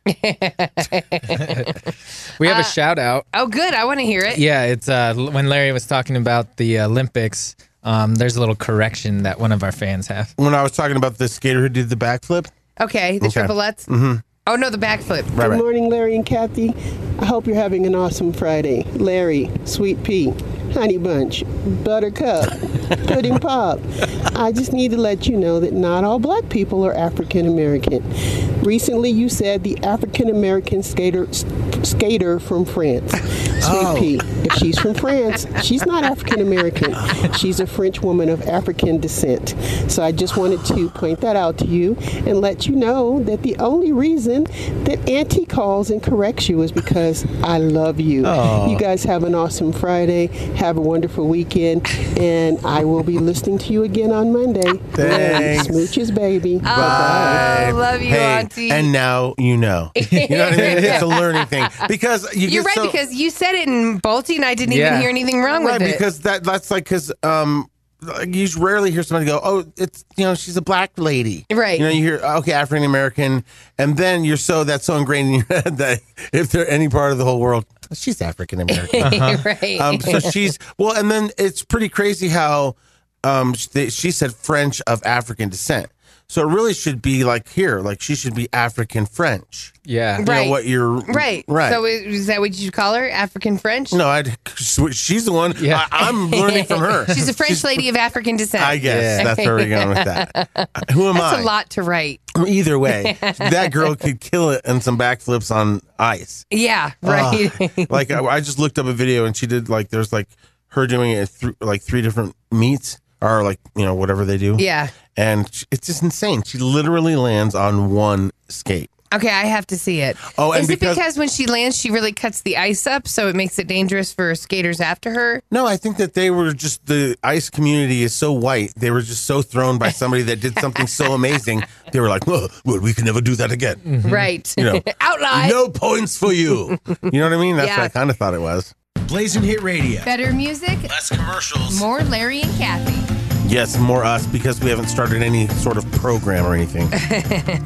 We have a shout out. Oh, good. I want to hear it. Yeah, it's when Larry was talking about the Olympics. There's a little correction that one of our fans have. When I was talking about the skater who did the backflip. Okay, the triplets. Mm-hmm. Oh no, the backflip. Right. Good morning, Larry and Kathie. I hope you're having an awesome Friday. Larry, Sweet Pea, Honey Bunch, Buttercup, Pudding Pop. I just need to let you know that not all black people are African American. Recently, you said the African American skater from France. Sweet Pea. If she's from France, she's not African American. She's a French woman of African descent. So I just wanted to point that out to you and let you know that the only reason that Auntie calls and corrects you is because I love you. Aww. You guys have an awesome Friday. Have a wonderful weekend. And I will be listening to you again on Monday. Thanks. Smooches, baby. Bye-bye. Love you, Auntie. And now you know. You know what I mean? It's a learning thing. Because you're right, because you said it in Bolte, and I didn't even hear anything wrong with it. Right, because that's like, because you rarely hear somebody go, oh, it's, she's a black lady. Right. You hear, okay, African American, and then that's so ingrained in your head that if they're any part of the whole world, she's African American. Right. So and then it's pretty crazy how she said French of African descent. So it really should be like she should be African French. Yeah. Right. What you're right. So is that what you call her? African French? No, she's the one. Yeah. I'm learning from her. She's a French lady of African descent. I guess that's where we're going with that. Who am I? That's a lot to write. Either way, that girl could kill it in some backflips on ice. Yeah, right. Like I just looked up a video and she did there's her doing it three different meets or whatever they do. Yeah. And it's just insane. She literally lands on one skate. Okay, I have to see it. Oh, and is it because when she lands, she really cuts the ice up, so it makes it dangerous for skaters after her? No, I think that they were just, the ice community is so white. They were just so thrown by somebody that did something so amazing. They were like, well, we can never do that again. Mm-hmm. Right. Outline. No points for you. You know what I mean? That's what I kind of thought it was. Blazing Hit Radio. Better music. Less commercials. More Larry and Kathie. Yes, more us, because we haven't started any sort of program or anything.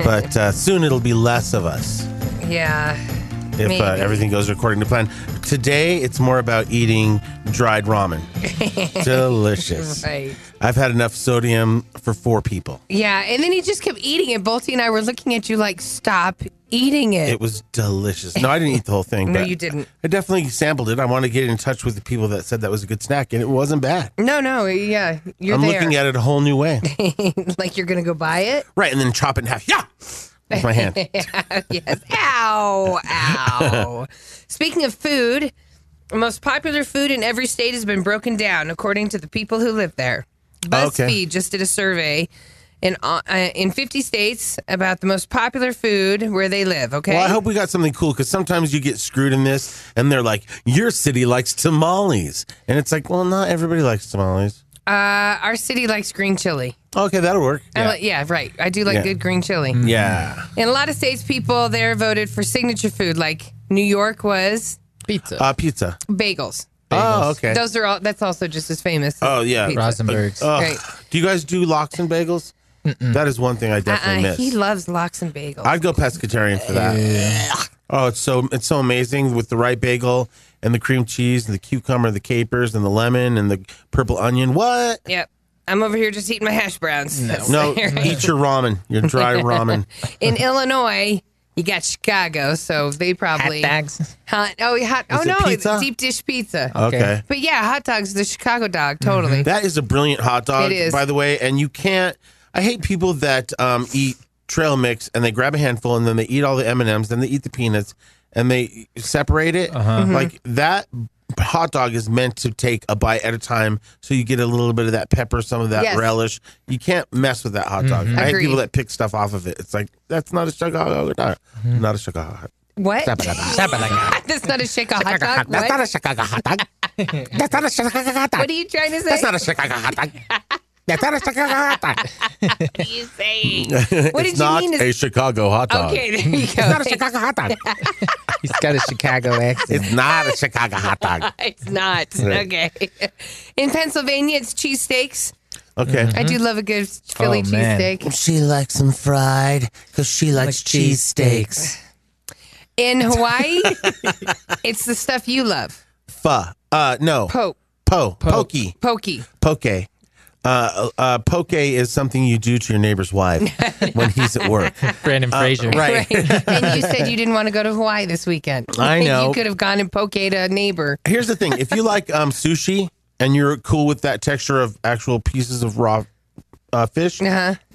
But soon it'll be less of us. Yeah. If everything goes according to plan. Today, it's more about eating dried ramen. Delicious. Right. I've had enough sodium for 4 people. Yeah, and then he just kept eating it. Bolte and I were looking at you like, stop eating it. It was delicious. No, I didn't eat the whole thing. No, but you didn't. I definitely sampled it. I want to get in touch with the people that said that was a good snack, and it wasn't bad. No, yeah, I'm looking at it a whole new way. Like you're going to go buy it? Right, and then chop it in half. Yeah! With my hand. Yes. Ow. Speaking of food, the most popular food in every state has been broken down according to the people who live there. BuzzFeed just did a survey in 50 states about the most popular food where they live, okay? Well, I hope we got something cool, because sometimes you get screwed in this, and they're like, your city likes tamales. And it's like, well, not everybody likes tamales. Our city likes green chili. Okay, that'll work. Yeah, right. I do like good green chili. Yeah. In a lot of states, people there voted for signature food, like New York was... Pizza. Pizza. Bagels. Oh, okay. Those are that's also just as famous. Oh, yeah. Rosenbergs. Right. Do you guys do lox and bagels? Mm-mm. That is one thing I definitely miss. He loves lox and bagels. I'd go pescatarian for that. Oh, it's so amazing with the right bagel and the cream cheese and the cucumber, the capers and the lemon and the purple onion. What? Yep. I'm over here just eating my hash browns. No, eat your ramen, your dry ramen. In Illinois, you got Chicago, so they probably hot dogs. It's deep dish pizza. Okay. But yeah, hot dogs, the Chicago dog, totally. Mm-hmm. That is a brilliant hot dog, it is. By the way, and you can't. I hate people that eat trail mix and they grab a handful and then they eat all the M&Ms, then they eat the peanuts, and they separate it. Like that hot dog is meant to take a bite at a time, so you get a little bit of that pepper, some of that relish. You can't mess with that hot dog. I hate people that pick stuff off of it. It's like, that's not a Chicago hot dog. Not a Chicago hot dog. What? That's not a Chicago hot dog. That's not a Chicago hot dog. That's not a Chicago hot dog. What are you trying to say? That's not a Chicago hot dog. That's not a Chicago hot dog. What are you saying? What did it's you mean? It's not a Chicago hot dog. Okay, there you go. It's not a Chicago hot dog. He's got a Chicago accent. It's not a Chicago hot dog. It's not. Okay. In Pennsylvania, it's cheesesteaks. Okay. I do love a good Philly cheesesteak. She likes them fried because she likes cheesesteaks. In Hawaii, it's the stuff you love. Pho. No. Pokey. Poke. Poke is something you do to your neighbor's wife when he's at work. Brandon Fraser. Right. And you said you didn't want to go to Hawaii this weekend. I know. You could have gone and poke'd a neighbor. Here's the thing. If you like sushi and you're cool with that texture of actual pieces of raw fish,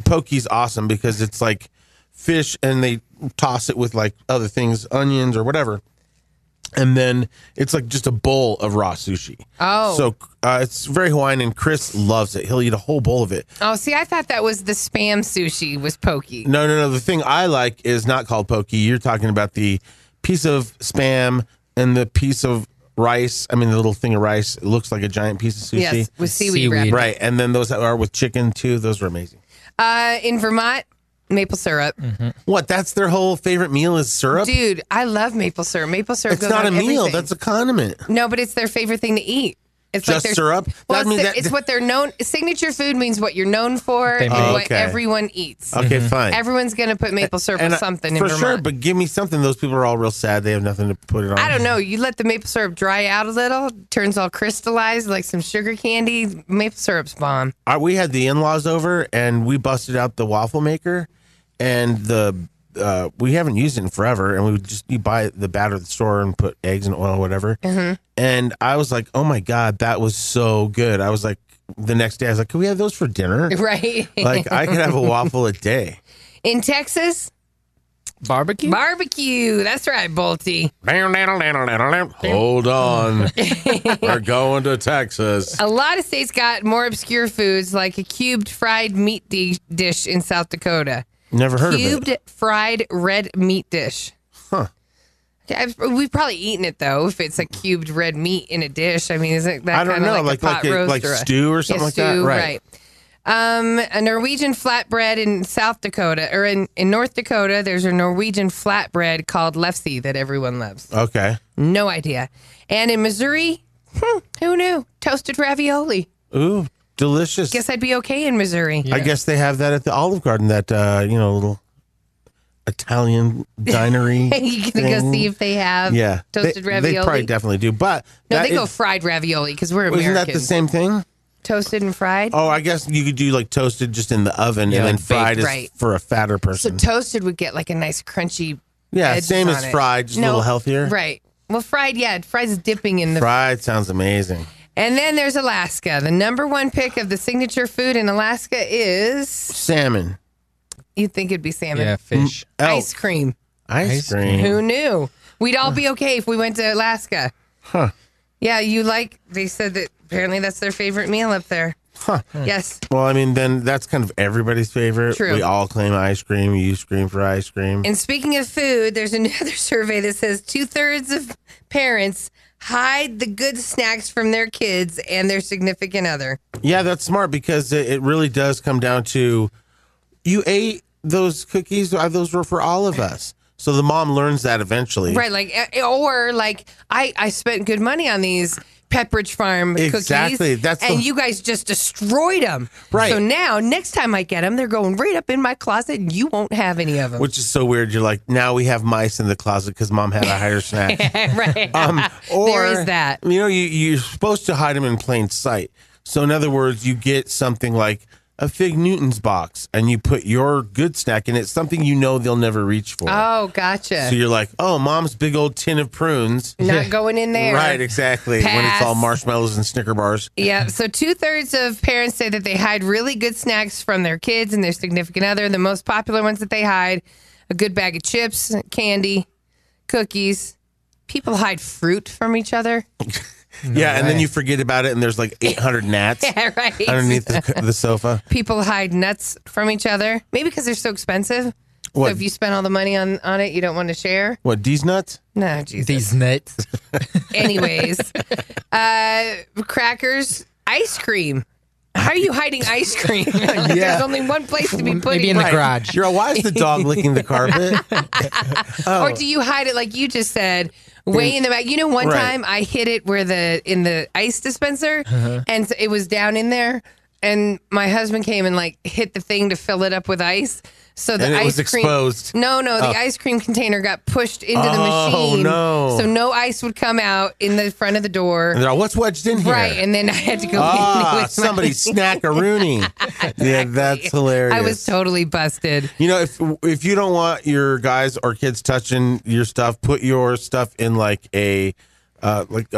poke's awesome because it's like fish and they toss it with like other things, onions or whatever. And then it's like just a bowl of raw sushi. Oh. So it's very Hawaiian, and Chris loves it. He'll eat a whole bowl of it. Oh, see, I thought that was the Spam sushi was poke. No. The thing I like is not called poke. You're talking about the piece of Spam and the piece of rice. I mean, the little thing of rice. It looks like a giant piece of sushi. Yes, with seaweed wrap. Right. And then those that are with chicken, too. Those are amazing. In Vermont, maple syrup. What? That's their whole favorite meal is syrup? Dude, I love maple syrup. Maple syrup It's goes not a on meal. everything. That's a condiment. No, but it's their favorite thing to eat. It's just like syrup? Well, it's what they're known. Signature food means what you're known for and what everyone eats. Okay, fine. Everyone's going to put maple syrup on something in Vermont. For sure, but give me something. Those people are all real sad. They have nothing to put it on. I don't know. You let the maple syrup dry out a little, turns all crystallized like some sugar candy. Maple syrup's bomb. We had the in-laws over, and we busted out the waffle maker, and we haven't used it in forever, and you buy the batter at the store and put eggs and oil, whatever. And I was like, oh my God, that was so good. I was like, the next day, I was like, can we have those for dinner? Right. Like, I could have a waffle a day. In Texas, barbecue. That's right, Bolty. Hold on. We're going to Texas. A lot of states got more obscure foods, like a cubed fried meat dish in South Dakota. Never heard of it. Cubed fried red meat dish. Huh. We've probably eaten it, though, if it's a cubed red meat in a dish. I mean, isn't that kind of like a pot roast? Like stew or something like that? Right. A Norwegian flatbread in South Dakota, or in North Dakota, there's a Norwegian flatbread called lefse that everyone loves. Okay. No idea. And in Missouri, who knew? Toasted ravioli. Ooh, delicious. Guess I'd be okay in Missouri. Yeah. I guess they have that at the Olive Garden, that, little Italian dinery. You can go see if they have toasted ravioli. They probably definitely do. But no, they go fried ravioli because we're Americans. Isn't that the same thing? Toasted and fried? Oh, I guess you could do like toasted just in the oven, and then fried is for a fatter person. So toasted would get like a nice crunchy same as fried, just a little healthier. Right. Well, fried's dipping in the... Fried sounds amazing. And then there's Alaska. The number one pick of the signature food in Alaska is... salmon. You'd think it'd be salmon. Yeah, fish. Ice cream. Ice cream. Who knew? We'd all be okay if we went to Alaska. Huh. Yeah, they said that apparently that's their favorite meal up there. Huh. Yes. Well, I mean, then that's kind of everybody's favorite. True. We all claim ice cream. You scream for ice cream. And speaking of food, there's another survey that says 2/3 of parents hide the good snacks from their kids and their significant other. Yeah, that's smart because it really does come down to you ate those cookies. Those were for all of us. So the mom learns that eventually. Right. I spent good money on these Pepperidge Farm cookies. Exactly. And you guys just destroyed them. Right. So now, next time I get them, they're going right up in my closet and you won't have any of them. Which is so weird. You're like, now we have mice in the closet because mom had to hide her snacks. Right. Or, there is that. You're supposed to hide them in plain sight. So in other words, you get something like a Fig Newton's box and you put your good snack in it, something they'll never reach for. Oh, gotcha. So you're like, oh, mom's big old tin of prunes. Not going in there. Right, exactly. Pass. When it's all marshmallows and Snicker bars. Yeah, so 2/3 of parents say that they hide really good snacks from their kids and their significant other. The most popular ones that they hide, a good bag of chips, candy, cookies. People hide fruit from each other. And then you forget about it, and there's like 800 gnats right. underneath the sofa. People hide nuts from each other. Maybe because they're so expensive. What? So if you spend all the money on it, you don't want to share. What, these nuts? No, Jesus. These nuts. Anyways, crackers, ice cream. How are you hiding ice cream? There's only one place to be putting it. Maybe in the garage. Why is the dog licking the carpet? Or do you hide it like you just said, way in the back? You know, one time I hid it in the ice dispenser, and it was down in there, and my husband came and like hit the thing to fill it up with ice. So the ice cream exposed. No, the ice cream container got pushed into the machine. No. So no ice would come out in the front of the door. And they're all, what's wedged in here? Right, and then I had to go in with somebody snack-a-rooney. Yeah, that's hilarious. I was totally busted. You know, if you don't want your guys or kids touching your stuff, put your stuff in like a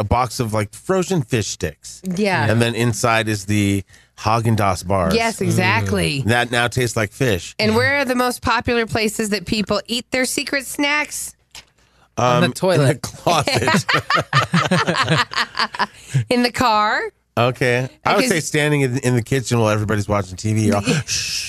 box of like frozen fish sticks. Yeah. And then inside is the Haagen-Dazs bars. Yes, exactly. That now tastes like fish. And where are the most popular places that people eat their secret snacks? On the toilet. In the closet. In the car. Okay. I would say standing in the kitchen while everybody's watching TV. You're all, shh.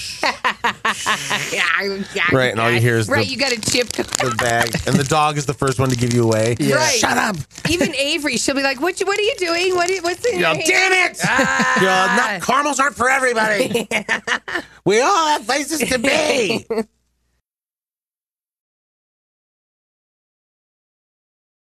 Right, and all you hear is you got a chip the bag, and the dog is the first one to give you away. Yeah. Right. Shut up. Even Avery, she'll be like, "What are you doing? What's in your hand?" Damn it! Caramels aren't for everybody. We all have places to be.